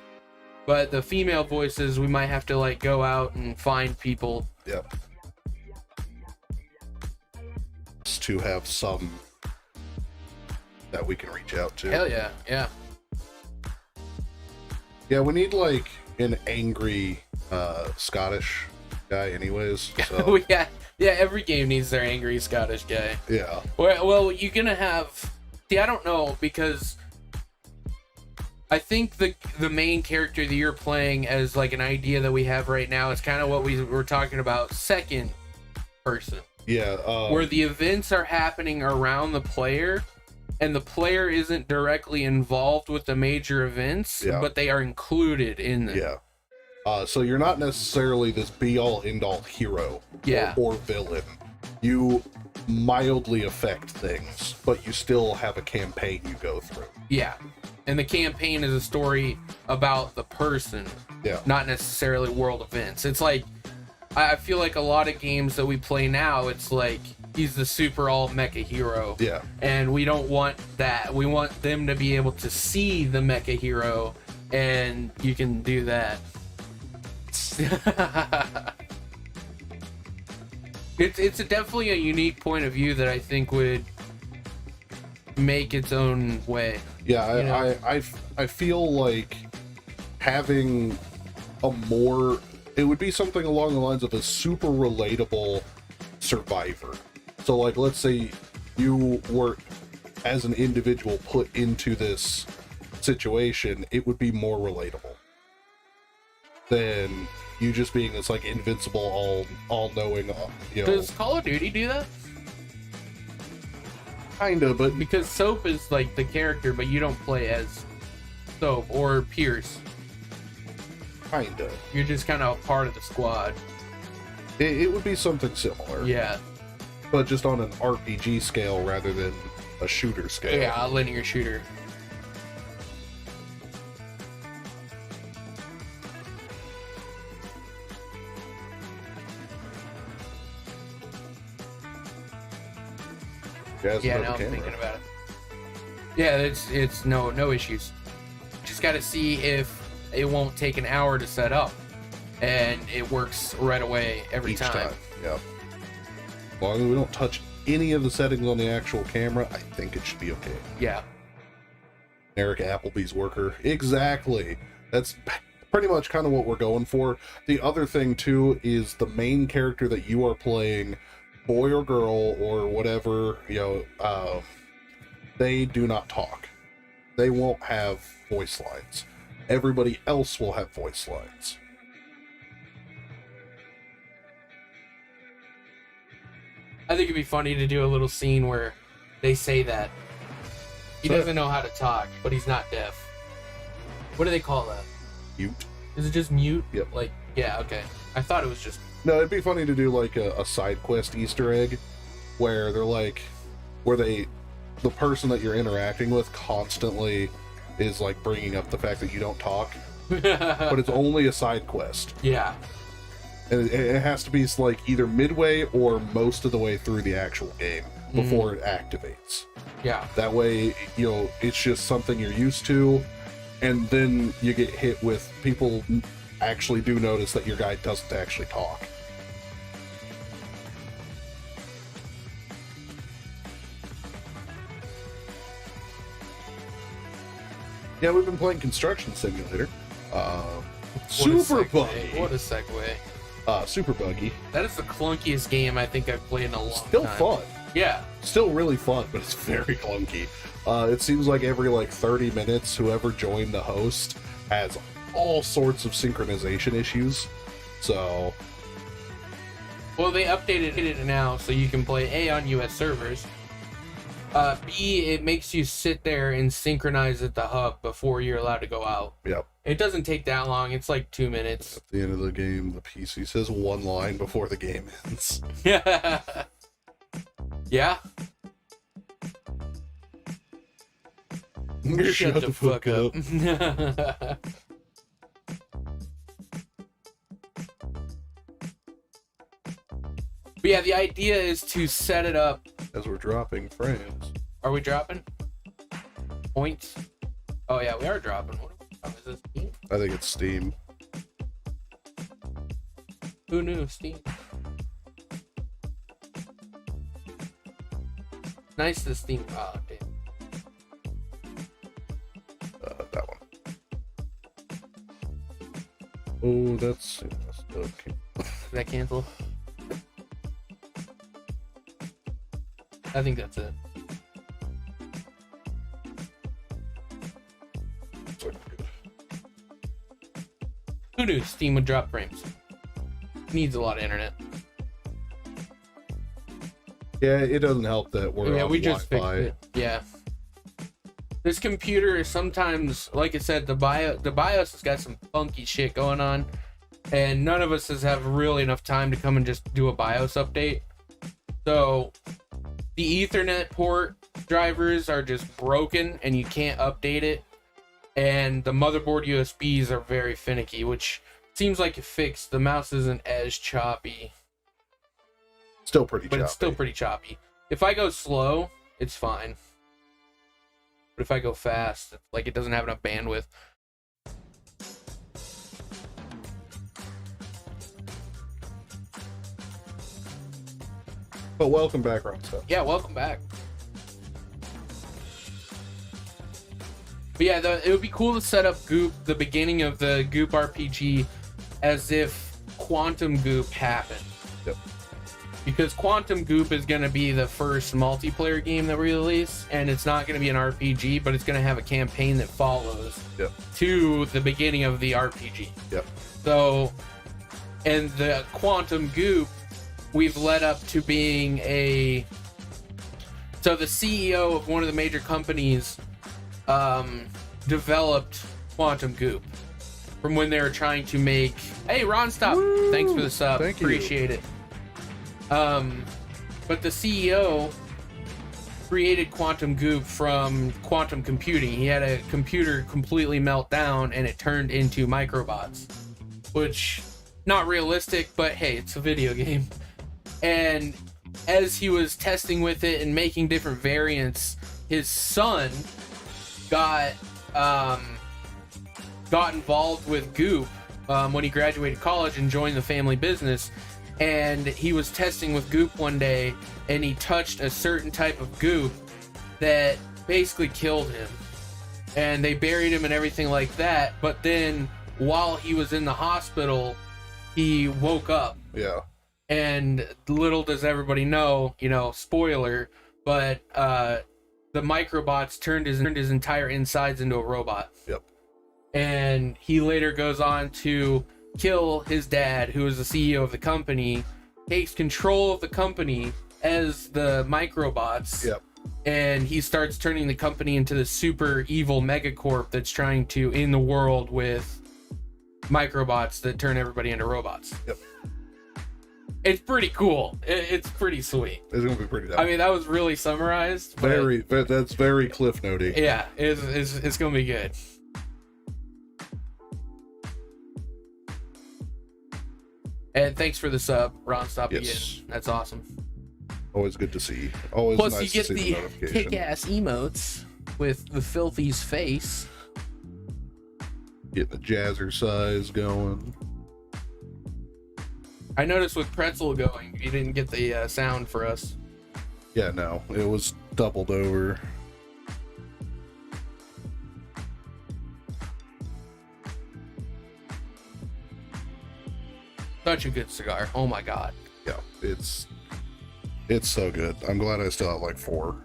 but the female voices we might have to like go out and find people. Yep. To have some that we can reach out to. Hell yeah, yeah. Yeah, we need like an angry Scottish guy anyways. So. yeah, every game needs their angry Scottish guy. Yeah. Well, you're gonna have... See, I don't know, because I think the main character that you're playing as like an idea that we have right now is kind of what we were talking about, second person. Yeah. Where the events are happening around the player and the player isn't directly involved with the major events, but they are included in them. Yeah. So you're not necessarily this be-all, end-all hero or villain. You mildly affect things, but you still have a campaign you go through. Yeah. And the campaign is a story about the person, not necessarily world events. It's like, I feel like a lot of games that we play now, it's like, he's the super all mecha hero. Yeah. And we don't want that. We want them to be able to see the mecha hero, and you can do that. It's definitely a unique point of view that I think would make its own way. Yeah, I feel like having a more, it would be something along the lines of a super relatable survivor. So like, let's say you were as an individual put into this situation, it would be more relatable than you just being this like invincible, all knowing. Does Call of Duty do that? Kinda, but because Soap is like the character, but you don't play as Soap or Pierce. Kinda. You're just kind of a part of the squad. It would be something similar. Yeah. But just on an RPG scale rather than a shooter scale. Yeah, a linear shooter. Yeah, now I'm thinking about it. Yeah, it's no issues. Just got to see if it won't take an hour to set up, and it works right away every time. Yeah. As long as we don't touch any of the settings on the actual camera, I think it should be okay. Yeah. Eric Appleby's worker. Exactly. That's pretty much kind of what we're going for. The other thing too is the main character that you are playing, boy or girl or whatever, they do not talk. They won't have voice lines. Everybody else will have voice lines. I think it'd be funny to do a little scene where they say that he doesn't know how to talk, but he's not deaf. What do they call that? Mute. Is it just mute? Yep. Like, yeah, okay. I thought it was just... No, it'd be funny to do like a side quest Easter egg where they're like, the person that you're interacting with constantly is like bringing up the fact that you don't talk, but it's only a side quest. Yeah. And it has to be like either midway or most of the way through the actual game before it activates. Yeah. That way, it's just something you're used to, and then you get hit with people actually do notice that your guy doesn't actually talk. Yeah, we've been playing Construction Simulator. Super buggy. What a segue. Super buggy. That is the clunkiest game I think I've played in a long time. Still fun. Yeah. Still really fun, but it's very clunky. It seems like every 30 minutes, whoever joined the host has all sorts of synchronization issues. So... Well, they updated it now so you can play A, on US servers. B, it makes you sit there and synchronize at the hub before you're allowed to go out. Yep. It doesn't take that long. It's like 2 minutes. At the end of the game, the PC says one line before the game ends. Yeah. Yeah. Shut the fuck up. But yeah, the idea is to set it up. As we're dropping frames. Are we dropping points? Oh yeah, we are dropping. Is this Steam? I think it's Steam. Who knew? Steam. Nice to Steam. Oh damn. That one. Oh, that's okay. Did that cancel? I think that's it. Sorry. Who knew Steam would drop frames? Needs a lot of internet. Yeah, it doesn't help that we're on we just fixed Wi-Fi. it. Yeah. This computer is sometimes, like I said, the BIOS has got some funky shit going on, and none of us have really enough time to come and just do a BIOS update. So the Ethernet port drivers are just broken, and you can't update it. And the motherboard USBs are very finicky, which seems like it fixed. The mouse isn't as choppy. Still pretty But choppy. it's still pretty choppy. If I go slow, it's fine. But if I go fast, like it doesn't have enough bandwidth. But welcome back, Ron Stuff. Yeah, welcome back. But yeah, it would be cool to set up Goop, the beginning of the Goop RPG, as if Quantum Goop happened. Yep. Because Quantum Goop is going to be the first multiplayer game that we release, and it's not going to be an RPG, but it's going to have a campaign that follows to the beginning of the RPG. Yep. So, and the Quantum Goop, we've led up to being so the CEO of one of the major companies developed Quantum Goop from when they were trying to make. Hey, Ron, stop! Woo! Thanks for the sub. Thank you. Appreciate it. But the CEO created Quantum Goop from quantum computing. He had a computer completely melt down, and it turned into microbots, which not realistic, but hey, it's a video game. And as he was testing with it and making different variants, his son got involved with Goop when he graduated college and joined the family business. And he was testing with Goop one day, and he touched a certain type of Goop that basically killed him. And they buried him and everything like that. But then while he was in the hospital, he woke up. Yeah. And little does everybody know, spoiler, but the microbots turned his entire insides into a robot. Yep. And he later goes on to kill his dad, who is the CEO of the company, takes control of the company as the microbots. Yep. And he starts turning the company into the super evil megacorp that's trying to end the world with microbots that turn everybody into robots. Yep. It's pretty cool. It's pretty sweet. It's gonna be pretty dope. I mean, that was really summarized. But that's very Cliff Notey. yeah, it's gonna be good. And thanks for the sub, Ron. Stop Yes. again. That's awesome. Always good to see. Always Plus, nice you get to see the notification. kick-ass emotes with the filthy's face. Getting the jazzercise going. I noticed with Pretzel going, you didn't get the sound for us. Yeah, no, it was doubled over. Such a good cigar. Oh my god. Yeah, it's so good. I'm glad I still have like 4.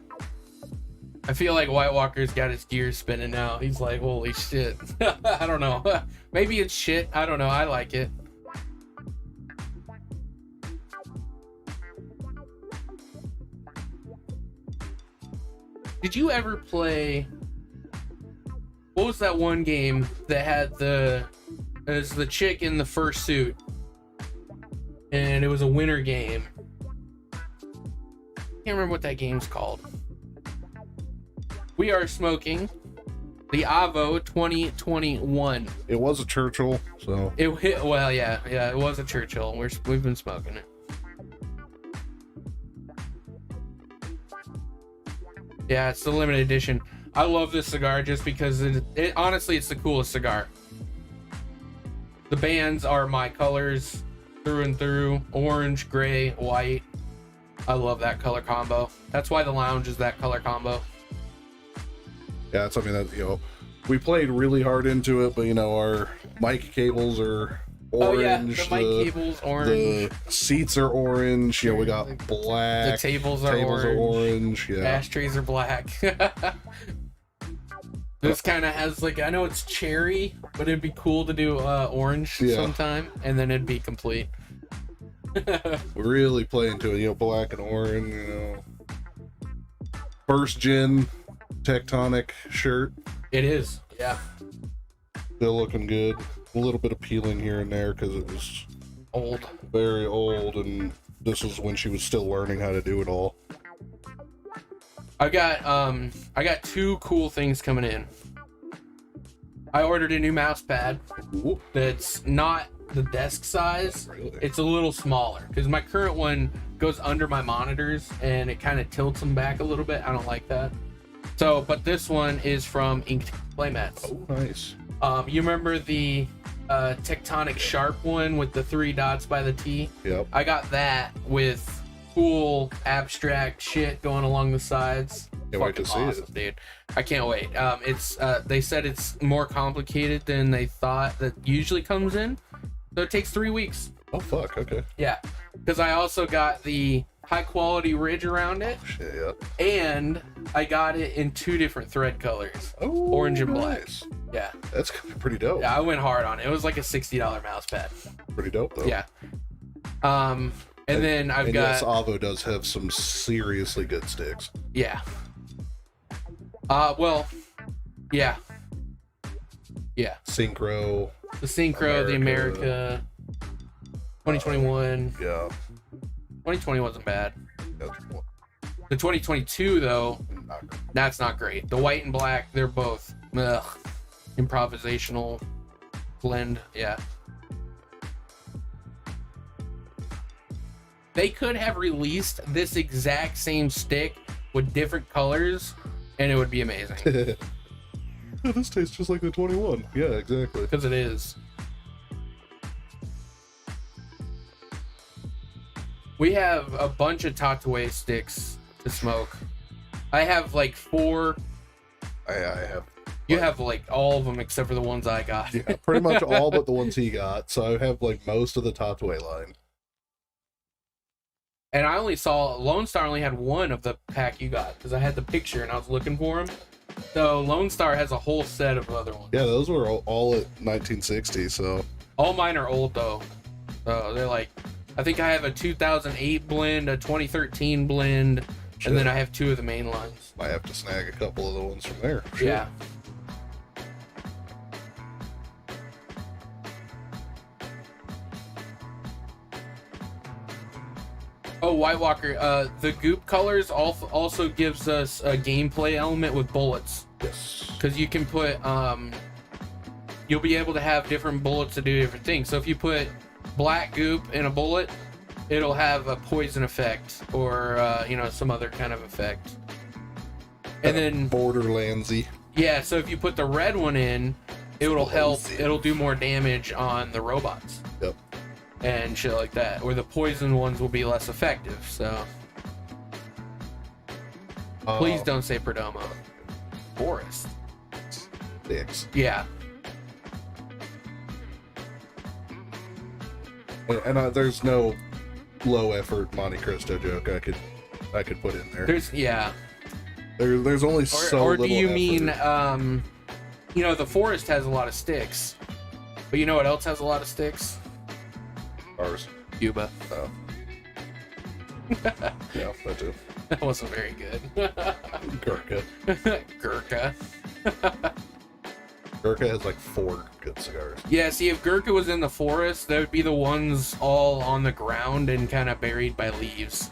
I feel like White Walker's got his gears spinning now. He's like, holy shit. I don't know. Maybe it's shit. I don't know. I like it. Did you ever play... What was that one game that had the chick in the fursuit? And it was a winter game. Can't remember what that game's called. We are smoking the Avo 2021. It was a Churchill, so It was a Churchill. We've been smoking it. Yeah, it's the limited edition. I love this cigar just because it honestly, it's the coolest cigar. The bands are my colors through and through: orange, gray, white. I love that color combo. That's why the lounge is that color combo. yeah, it's something that we played really hard into it, but our mic cables are orange. Oh yeah, the mic cable's orange. The seats are orange. Yeah, we got black. The tables are Tables orange. are orange. Yeah. Ashtrays are black. This kind of has like, I know it's cherry, but it'd be cool to do orange sometime, and then it'd be complete. Really playing to it, black and orange, First gen Tectonic shirt. It is, yeah. Still looking good. A little bit of peeling here and there because it was Old. very old, and this was when she was still learning how to do it all. I got two cool things coming in. I ordered a new mouse pad. Ooh. That's not the desk size. Really? It's a little smaller because my current one goes under my monitors and it kind of tilts them back a little bit. I don't like that. So, but this one is from Inked Playmats. Oh, nice. You remember the Tectonic Sharp one with the 3 dots by the T? Yep. I got that with cool abstract shit going along the sides. Can't wait to see awesome, it, dude. I can't wait. It's they said it's more complicated than they thought that usually comes in, so it takes 3 weeks. Oh fuck. Okay. Yeah, because I also got the high quality ridge around it, Shit, yeah. and I got it in 2 different thread colors, Oh, orange and black. nice. Yeah, That's gonna be pretty dope. yeah, I went hard on it. It was like a $60 mouse pad. Pretty dope though. Yeah. And then I've got yes, Avo does have some seriously good sticks. yeah. Well, yeah. Yeah. Synchro. The Synchro, the America, 2021. Yeah. 2020 wasn't bad. That's The 2022 though, not good. that's not great. The white and black, they're both improvisational blend. Yeah. They could have released this exact same stick with different colors, and it would be amazing. Yeah, this tastes just like the 21. Yeah, exactly. Because it is. We have a bunch of Tatooine sticks to smoke. I have like 4. I have. You have like all of them except for the ones I got. Yeah, pretty much all but the ones he got. So I have like most of the Tatooine line. And I only saw Lone Star only had 1 of the pack you got because I had the picture and I was looking for them. So Lone Star has a whole set of other ones. Yeah, those were all at 1960. So All mine are old though. So they're like, I think I have a 2008 blend, a 2013 blend, Shit. and then I have 2 of the main lines. I have to snag a couple of the ones from there. Shit. Yeah. Oh, White Walker, the goop colors also gives us a gameplay element with bullets. Yes. Because you can put, you'll be able to have different bullets to do different things. So if you put black goop in a bullet, it'll have a poison effect or, some other kind of effect. And then, Borderlandsy. yeah, so if you put the red one in, it will help, it'll do more damage on the robots. Yep. And shit like that. Or the poison ones will be less effective, so. Please don't say Perdomo. Forest. Dicks. Yeah. And there's no low effort Monte Cristo joke I could put in there. There's only so or little do you effort. mean the forest has a lot of sticks, but you know what else has a lot of sticks? Ours. Cuba. Oh. Yeah, that too. That wasn't very good. Gurkha. Gurkha. Gurkha has like 4 good cigars. Yeah, see, if Gurkha was in the forest, that would be the ones all on the ground and kind of buried by leaves.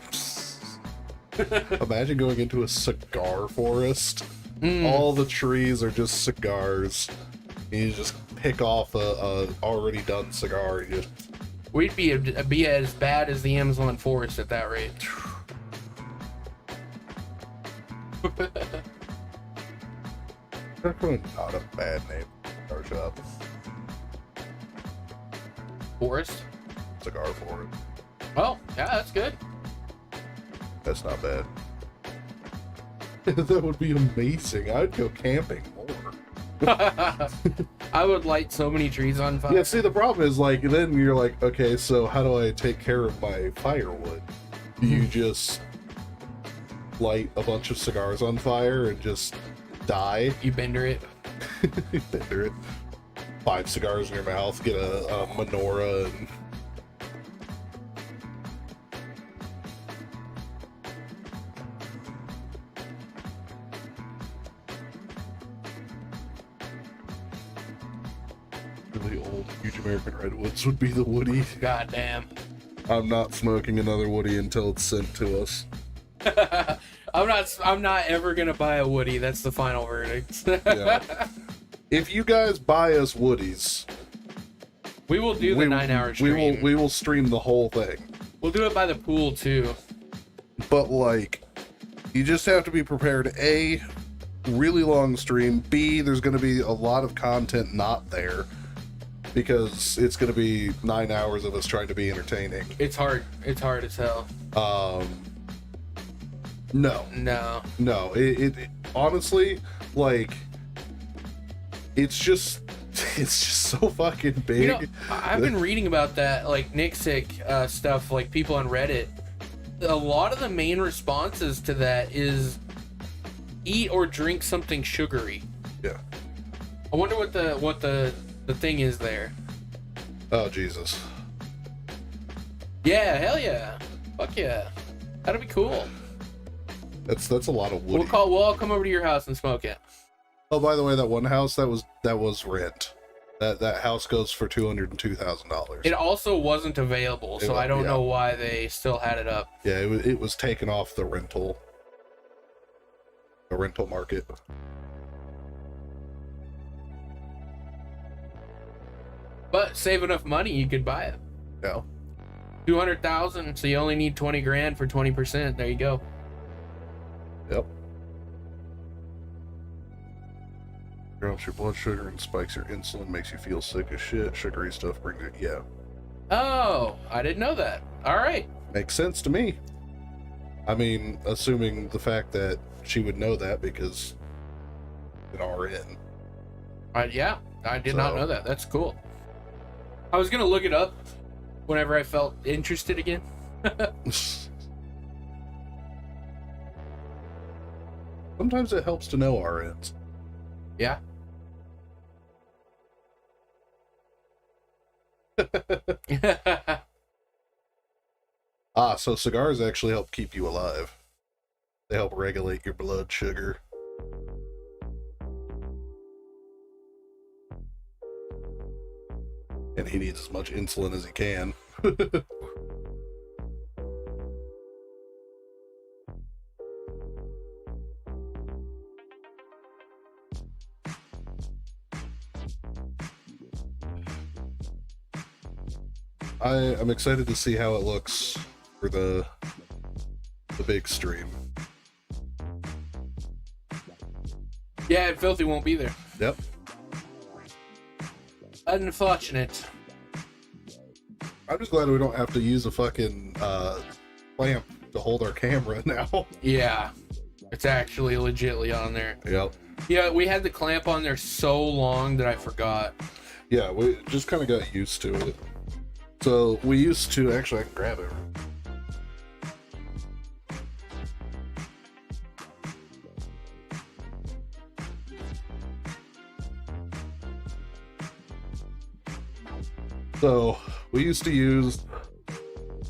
Imagine going into a cigar forest. All the trees are just cigars. You just pick off a already done cigar. You just... We'd be as bad as the Amazon forest at that rate. Definitely not a bad name for our shop. Forest? Cigar forest. Oh, yeah, that's good. That's not bad. That would be amazing. I'd go camping more. I would light so many trees on fire. Yeah, see, the problem is, like, then you're like, okay, so how do I take care of my firewood? Do you just light a bunch of cigars on fire and just die? You bender it. They're at 5 cigars in your mouth, get a menorah, and really old huge American Redwoods would be the Woody. God damn. I'm not smoking another Woody until it's sent to us. I'm not ever gonna buy a Woody. That's the final verdict. Yeah. If you guys buy us Woodies, we will do the 9-hour stream. We will stream the whole thing. We'll do it by the pool too. But like, you just have to be prepared. A, really long stream. B, there's going to be a lot of content not there because it's going to be 9 hours of us trying to be entertaining. It's hard. It's hard as hell. No. It honestly, like, it's just so fucking big. You know, I've been reading about that, like Nixick stuff, like people on Reddit. A lot of the main responses to that is eat or drink something sugary. Yeah. I wonder what the thing is there. Oh Jesus. Yeah, hell yeah. Fuck yeah. That'll be cool. That's a lot of Woody. We'll all come over to your house and smoke it. Oh, by the way, that one house that was rent. That house goes for $202,000. It also wasn't available, so I don't know why they still had it up. Yeah, it was taken off the rental market. But save enough money, you could buy it. Yeah. 200,000, so you only need 20 grand for 20%. There you go. Yep. Drops your blood sugar and spikes your insulin, makes you feel sick as shit. Sugary stuff brings it. Yeah. Oh, I didn't know that. All right. Makes sense to me. I mean, assuming the fact that she would know that because an RN. Yeah, I did not know that. That's cool. I was gonna look it up whenever I felt interested again. Sometimes it helps to know RNs. Yeah. So cigars actually help keep you alive. They help regulate your blood sugar. And he needs as much insulin as he can. I'm excited to see how it looks for the big stream. Yeah, and Filthy won't be there. Yep. Unfortunate. I'm just glad we don't have to use a fucking clamp to hold our camera now. Yeah, it's actually legitly on there. Yep. Yeah, we had the clamp on there so long that I forgot. Yeah, we just kind of got used to it. So we used to, actually I can grab it. So we used to use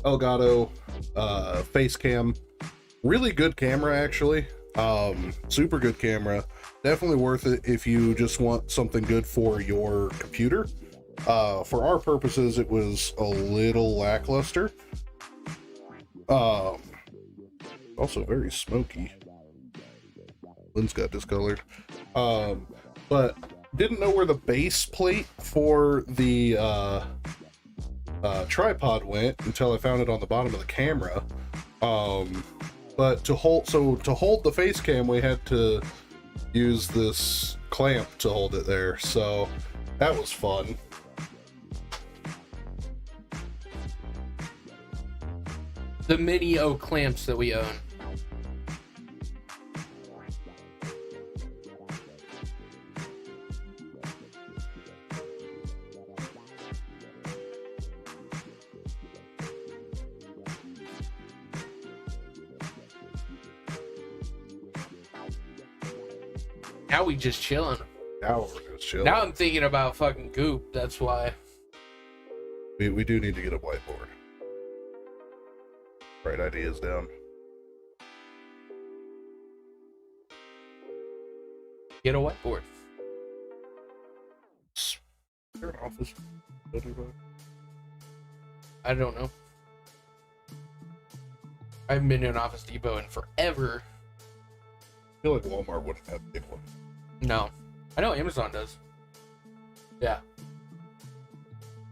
Elgato face cam. Really good camera, actually. Super good camera. Definitely worth it if you just want something good for your computer. For our purposes, it was a little lackluster. Also very smoky. Lens got discolored. But didn't know where the base plate for the tripod went until I found it on the bottom of the camera. But to hold the face cam, we had to use this clamp to hold it there. So that was fun. The mini O clamps that we own. Now we just chilling. Now we're just chill. Now I'm thinking about fucking Goop. That's why. We do need to get a whiteboard. Write ideas down. Get a whiteboard. Is there an office? I don't know. I haven't been to an Office Depot in forever. I feel like Walmart wouldn't have a big one. No. I know Amazon does. Yeah. I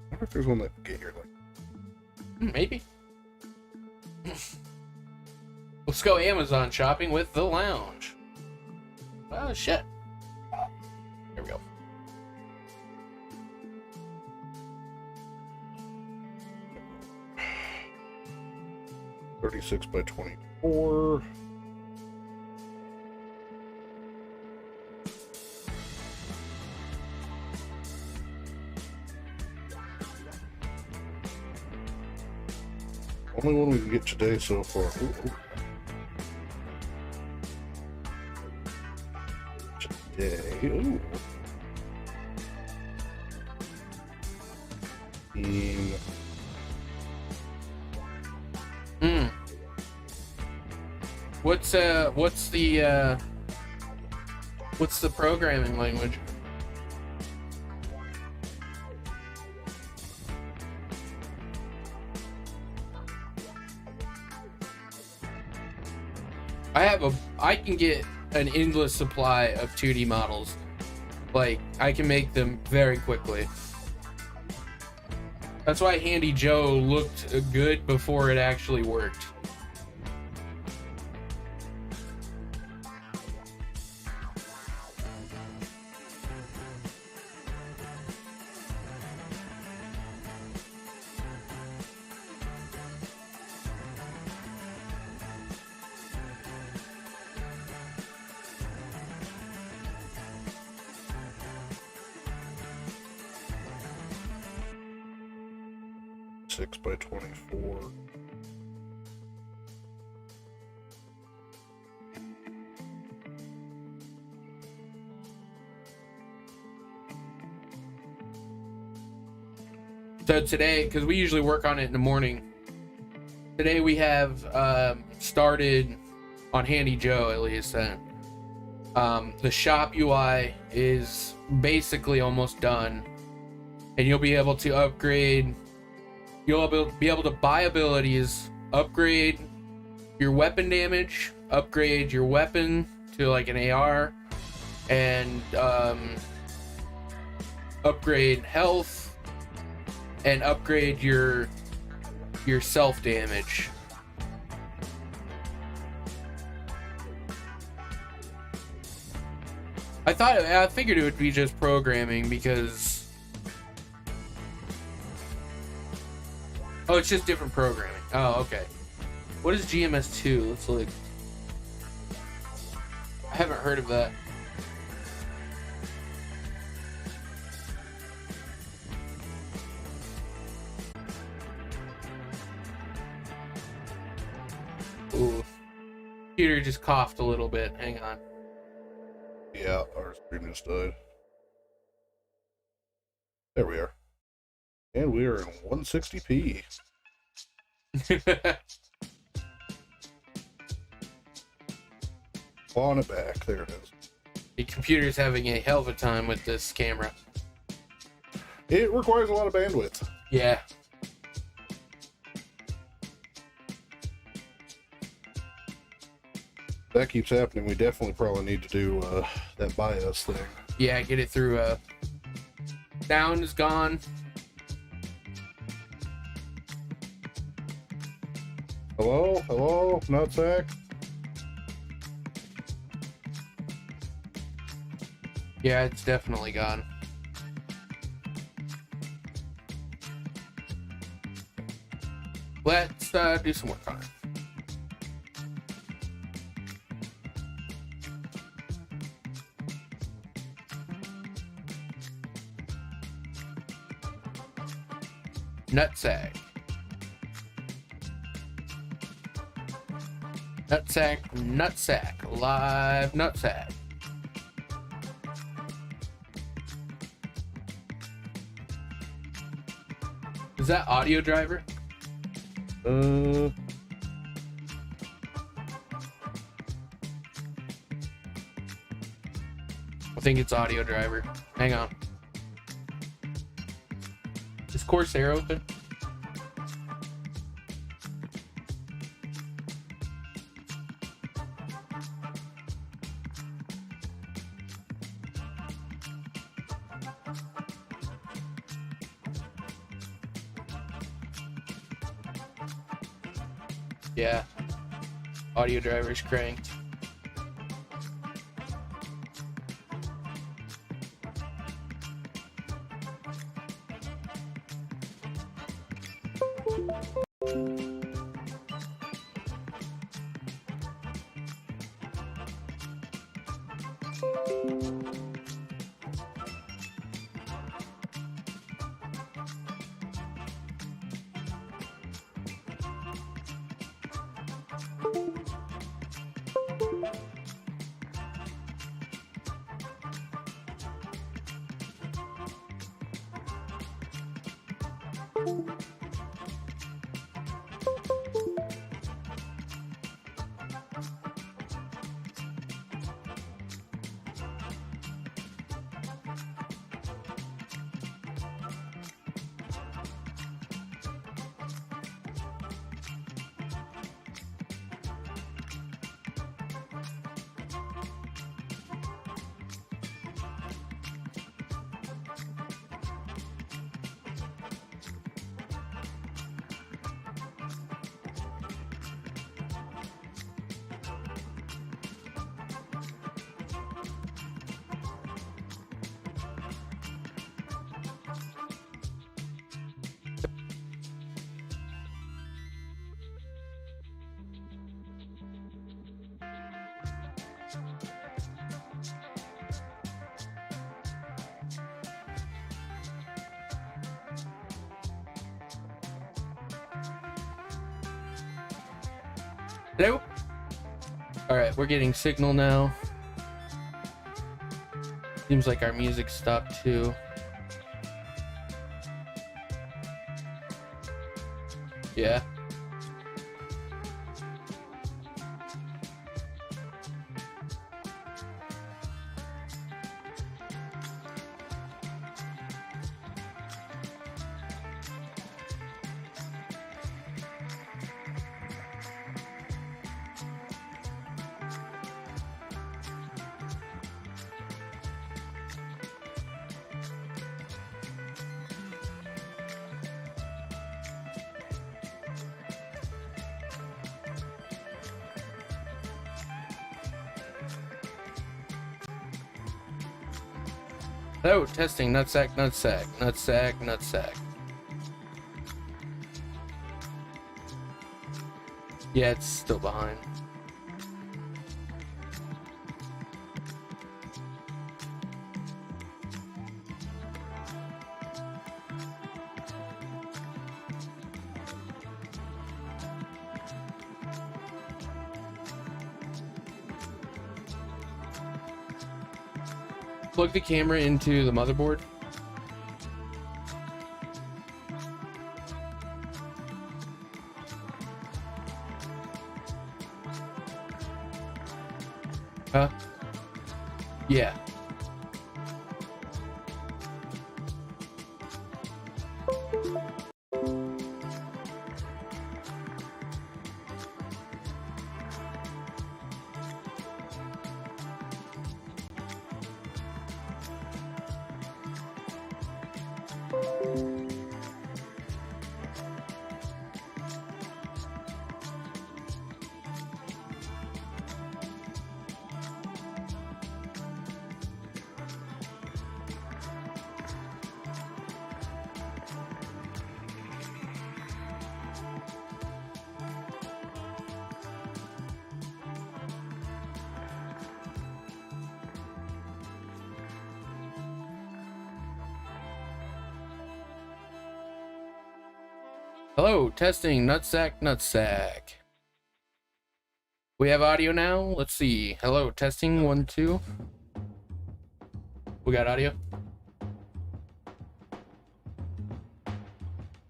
wonder if there's one that get here like. Maybe. Let's go Amazon shopping with the lounge. Oh shit. Here we go. $36 by $24. Only one we can get today so far. Ooh. Today. Ooh. What's the programming language? I can get an endless supply of 2D models. Like, I can make them very quickly. That's why Handy Joe looked good before it actually worked. By 24. So today, because we usually work on it in the morning, today we have started on Handy Joe at least. The shop UI is basically almost done, and you'll be able to upgrade. You'll be able to buy abilities, upgrade your weapon damage, upgrade your weapon to like an AR, and upgrade health, and upgrade your self damage. I figured it would be just programming because. Oh, it's just different programming. Oh, okay. What is GMS2? Let's look. I haven't heard of that. Ooh. Computer just coughed a little bit. Hang on. Yeah, our stream just died. There we are. And we are in 160p. Clawing it back. There it is. The computer's having a hell of a time with this camera. It requires a lot of bandwidth. Yeah. That keeps happening. We definitely probably need to do that BIOS thing. Yeah, get it through. Sound is gone. Hello? Hello? Nutsack? Yeah, it's definitely gone. Let's do some work on it. Nutsack. Nutsack, nutsack, live nutsack. Is that audio driver? I think it's audio driver. Hang on. Is Corsair open? Yeah. Audio driver's cranked. Hello? Alright, we're getting signal now. Seems like our music stopped too. Yeah. Hello, testing, nutsack, nutsack, nutsack, nutsack. Yeah, it's still behind. Plug the camera into the motherboard. Huh? Yeah. Hello, testing, nutsack, nutsack. We have audio now. Let's see. Hello, testing, 1, 2. We got audio?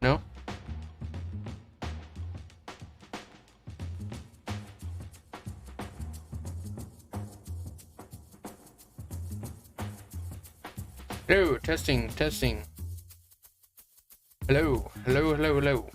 No? Hello, testing. Hello.